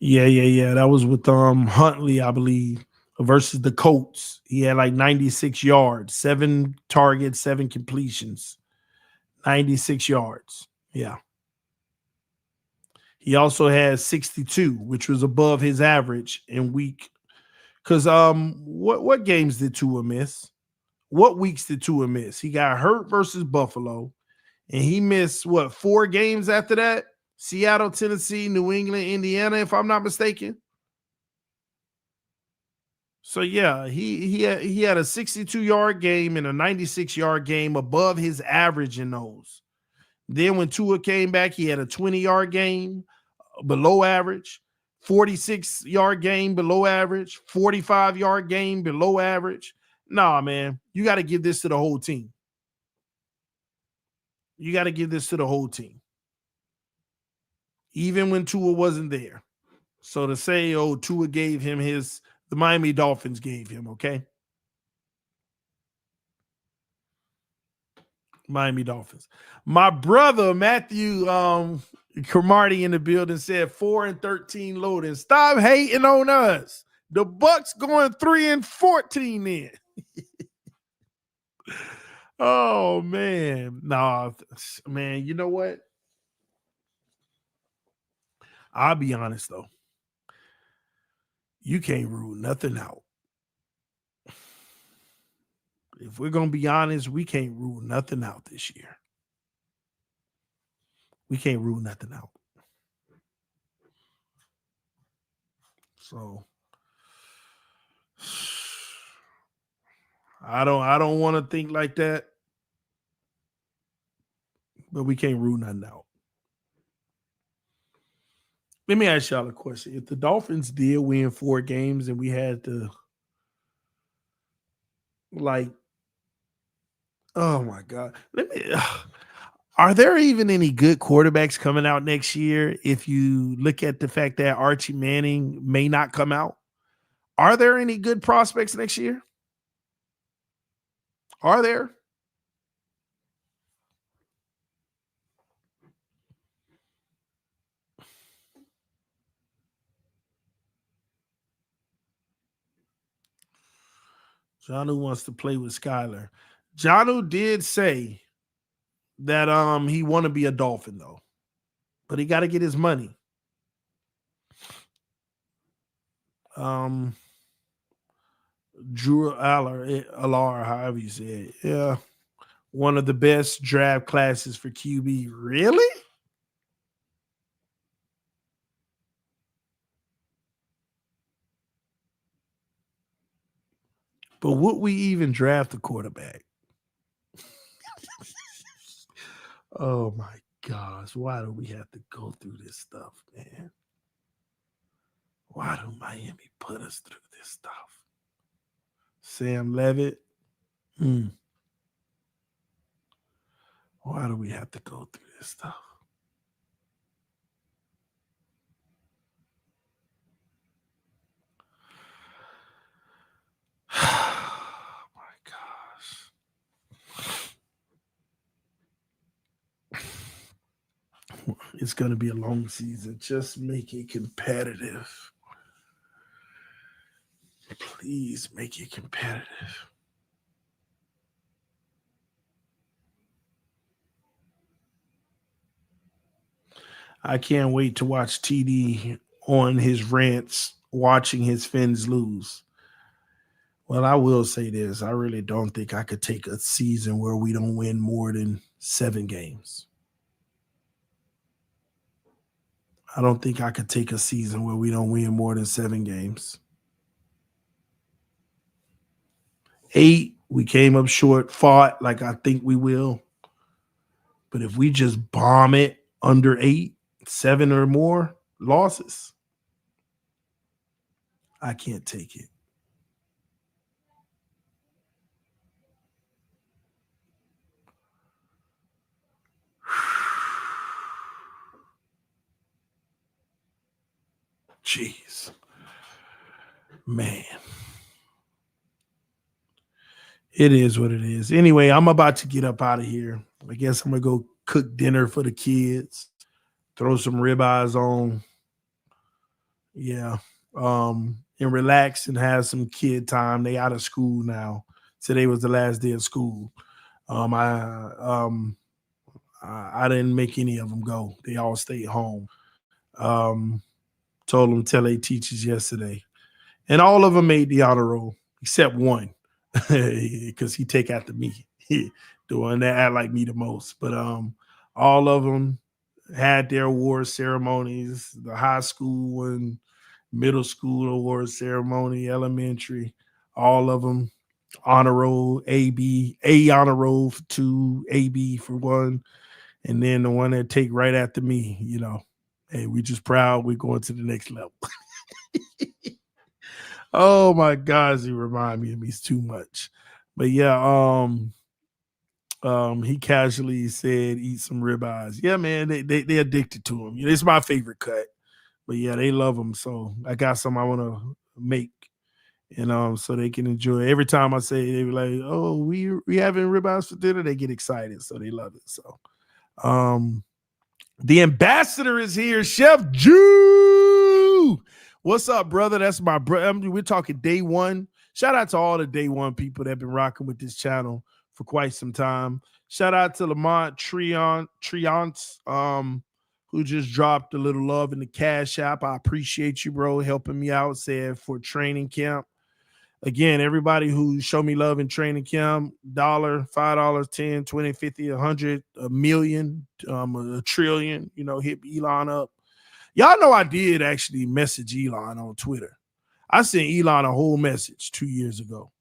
Yeah. That was with Huntley, I believe, versus the Colts. He had like 96 yards, 7 targets, 7 completions, 96 yards. Yeah. He also had 62, which was above his average in week. Because what games did Tua miss? What weeks did Tua miss? He got hurt versus Buffalo, and he missed 4 games after that? Seattle, Tennessee, New England, Indiana, if I'm not mistaken. So yeah, he had a 62-yard game and a 96-yard game above his average in those. Then when Tua came back, he had a 20-yard game below average, 46-yard game below average, 45-yard game below average. Nah, man, you got to give this to the whole team. You got to give this to the whole team. Even when Tua wasn't there. So to say, oh, Tua gave him the Miami Dolphins gave him, okay? Miami Dolphins. My brother, Matthew Cromartie in the building said 4-13 loading. Stop hating on us. The Bucks going 3-14 then. Oh, man. Nah, man, you know what? I'll be honest, though. You can't rule nothing out. If we're going to be honest, we can't rule nothing out this year. We can't rule nothing out. So I don't want to think like that. But we can't rule nothing out. Let me ask y'all a question. If the Dolphins did win 4 games and we had to, oh my God. Are there even any good quarterbacks coming out next year if you look at the fact that Archie Manning may not come out? Are there any good prospects next year? Are there? Jonnu wants to play with Skyler. Jonnu did say that he want to be a Dolphin though, but he got to get his money. Drew Alar, however you say it, yeah, one of the best draft classes for QB. Really? But would we even draft a quarterback? Oh my gosh, why do we have to go through this stuff, man? Why do Miami put us through this stuff? Sam Levitt. Why do we have to go through this stuff? Oh my gosh. It's going to be a long season. Just make it competitive. Please make it competitive. I can't wait to watch TD on his rants, watching his Fins lose. Well, I will say this. I really don't think I could take a season where we don't win more than 7 games. I don't think I could take a season where we don't win more than 7 games. 8, we came up short, fought like I think we will. But if we just bomb it under 8, 7 or more losses, I can't take it. Jeez. Man. It is what it is. Anyway, I'm about to get up out of here. I guess I'm going to go cook dinner for the kids, throw some ribeyes on. Yeah. And relax and have some kid time. They out of school now. Today was the last day of school. I didn't make any of them go. They all stayed home. Told them tell their teachers yesterday. And all of them made the honor roll, except one. Because he take after me. The one that act like me the most. But all of them had their award ceremonies, the high school one, middle school award ceremony, elementary, all of them honor roll, A honor roll for 2, AB for 1, and then the one that take right after me, hey, we just proud we're going to the next level. Oh my gosh, he remind me of me too much. But yeah, he casually said eat some ribeyes. Yeah, man, they addicted to them. It's my favorite cut. But yeah, they love them. So I got some I want to make, and so they can enjoy it. Every time I say it, they be like, "Oh, we having ribeyes for dinner." They get excited, so they love it. So, the ambassador is here, Chef Jew. What's up, brother? That's my brother. We're talking day one. Shout out to all the day one people that have been rocking with this channel for quite some time. Shout out to Lamont Triance, who just dropped a little love in the Cash App. I appreciate you, bro, helping me out. Said for training camp. Again, everybody who showed me love in training camp, $1, $5, 10, 20, 50, 100, a million, a trillion, hit Elon up. Y'all know I did actually message Elon on Twitter. I sent Elon a whole message 2 years ago.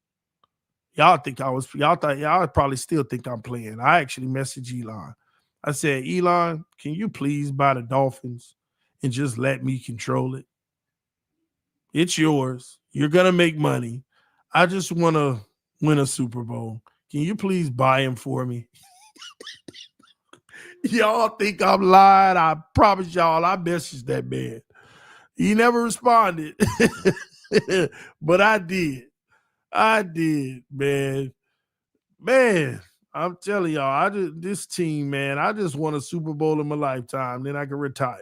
Y'all probably still think I'm playing. I actually messaged Elon. I said, Elon, can you please buy the Dolphins and just let me control it? It's yours. You're going to make money. I just want to win a Super Bowl. Can you please buy him for me? Y'all think I'm lying. I promise y'all I messaged that man. He never responded. But I did. I did, man. Man, I'm telling y'all, this team, man, I just won a Super Bowl in my lifetime. Then I can retire.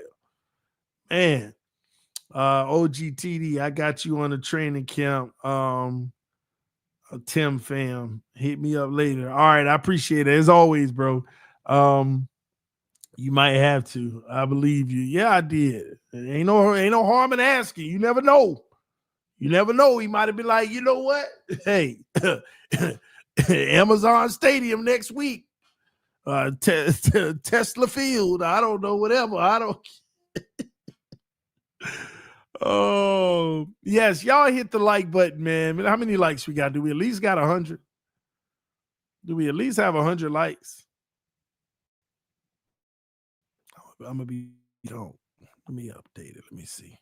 Man, OGTD, I got you on the training camp. Tim fam, hit me up later. All right, I appreciate it as always, bro. You might have to. I believe you. Yeah, I did. Ain't no harm in asking. You never know. You never know. He might have been like, you know what? Hey, Amazon Stadium next week. Tesla Field. I don't know. Whatever. I don't. Oh, yes. Y'all hit the like button, man. How many likes we got? Do we at least got 100? Do we at least have 100 likes? I'm going to be Let me update it. Let me see.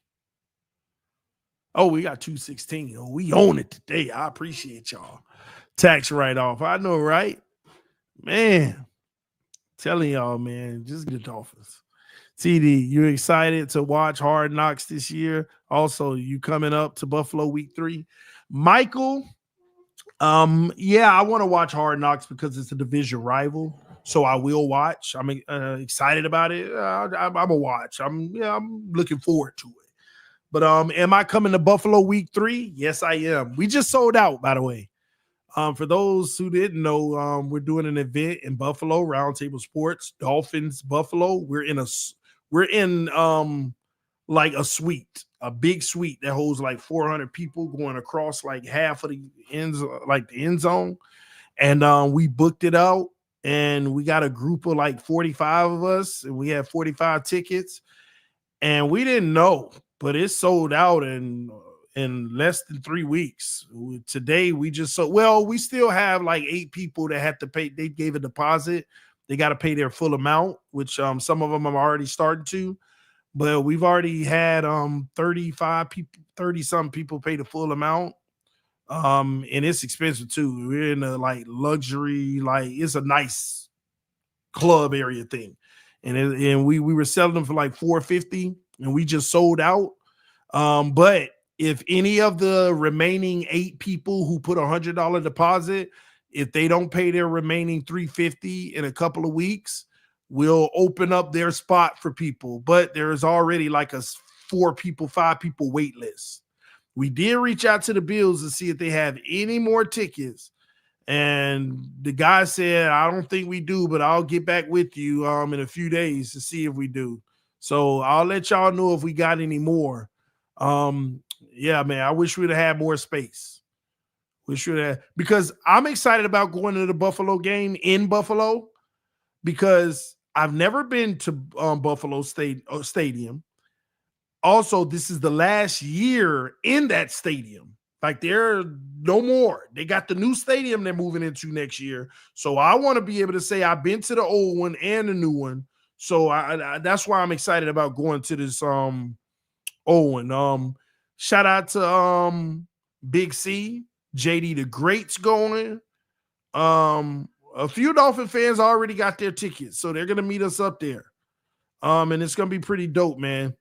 Oh, we got 216. Oh, we own it today. I appreciate y'all. Tax write-off. I know, right? Man, telling y'all, man, just get the Dolphins. TD, you excited to watch Hard Knocks this year? Also, you coming up to Buffalo week 3. Michael, yeah, I want to watch Hard Knocks because it's a division rival. So I will watch. I'm excited about it. I'm a watch. I'm looking forward to it. But am I coming to Buffalo week 3? Yes, I am. We just sold out, by the way. For those who didn't know, we're doing an event in Buffalo, Roundtable Sports, Dolphins, Buffalo. We're in like a suite, a big suite that holds like 400 people going across like half of the end zone. And we booked it out, and we got a group of like 45 of us, and we have 45 tickets. and we didn't know, but it sold out in less than 3 weeks. Today we just we still have like 8 people that had to pay. They gave a deposit. They got to pay their full amount, which some of them have already started to. But we've already had 35 people, 30 some people pay the full amount. And it's expensive too. We're in a like luxury, like it's a nice club area thing. And we were selling them for like 450 and we just sold out. But if any of the remaining 8 people who put $100 deposit, if they don't pay their remaining 350 in a couple of weeks, we'll open up their spot for people. But there is already like a 5 people wait list. We did reach out to the Bills to see if they have any more tickets. And the guy said, I don't think we do, but I'll get back with you in a few days to see if we do. So I'll let y'all know if we got any more. Yeah, man, I wish we'd have had more space. We should have, because I'm excited about going to the Buffalo game in Buffalo because I've never been to Buffalo Stadium. Also, this is the last year in that stadium. Like they're no more. They got the new stadium they're moving into next year. So I want to be able to say I've been to the old one and the new one. So that's why I'm excited about going to this old one. Shout out to Big C, JD the Great's going. A few Dolphin fans already got their tickets, so they're gonna meet us up there. And it's gonna be pretty dope, man.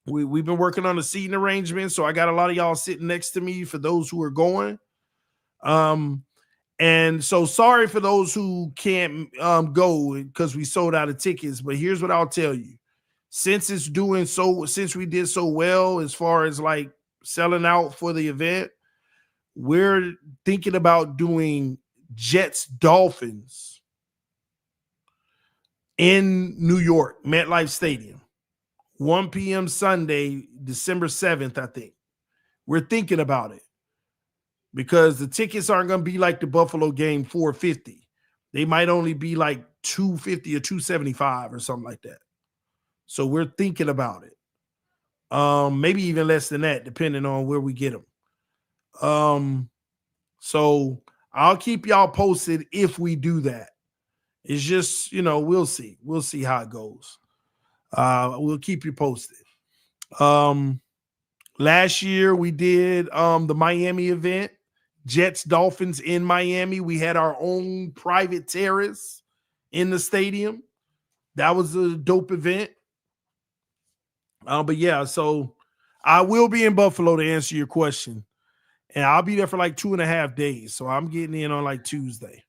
We've been working on the seating arrangement, so I got a lot of y'all sitting next to me for those who are going. And so sorry for those who can't go because we sold out of tickets. But here's what I'll tell you: since we did so well as far as like selling out for the event, we're thinking about doing Jets Dolphins in New York, MetLife Stadium. 1 p.m. Sunday, December 7th, I think. We're thinking about it because the tickets aren't going to be like the Buffalo game, $450. They might only be like $250 or $275 or something like that. So we're thinking about it. Maybe even less than that, depending on where we get them. So I'll keep y'all posted if we do that. It's just, we'll see. We'll see how it goes. We'll keep you posted. Last year we did the Miami event, Jets Dolphins in Miami. We had our own private terrace in the stadium. That was a dope event. But yeah, so I will be in Buffalo to answer your question. And I'll be there for like 2.5 days. So I'm getting in on like Tuesday.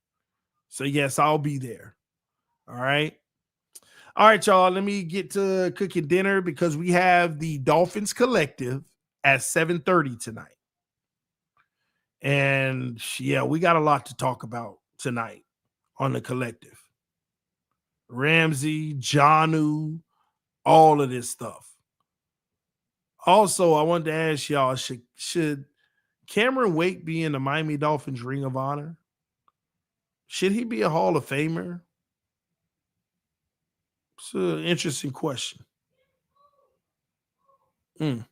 So yes, I'll be there. All right. All right, y'all. Let me get to cooking dinner because we have the Dolphins Collective at 7:30 tonight. And yeah, we got a lot to talk about tonight on the Collective. Ramsey, Jonnu, all of this stuff. Also, I wanted to ask y'all, should Cameron Wake be in the Miami Dolphins Ring of Honor? Should he be a Hall of Famer? It's an interesting question. All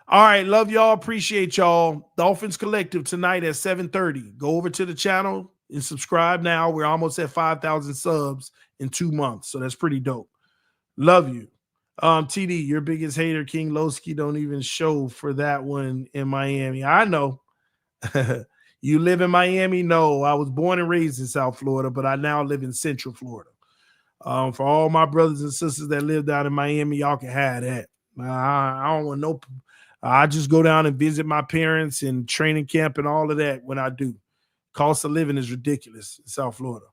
right, love y'all. Appreciate y'all. Dolphins Collective tonight at 7:30. Go over to the channel and subscribe now. We're almost at 5,000 subs in 2 months, so that's pretty dope. Love you. TD, your biggest hater, King Lowski, don't even show for that one in Miami. I know. You live in Miami? No, I was born and raised in South Florida, but I now live in Central Florida. For all my brothers and sisters that live down in Miami, y'all can have that. I don't want no. I just go down and visit my parents and training camp and all of that when I do. Cost of living is ridiculous in South Florida.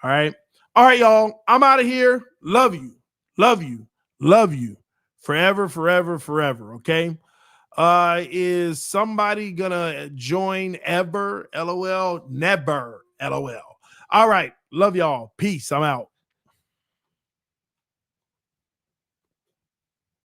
All right. All right, y'all. I'm out of here. Love you. Love you. Love you. Forever, forever, forever. Okay. Is somebody gonna join ever? LOL. Never. LOL. All right. Love y'all. Peace. I'm out.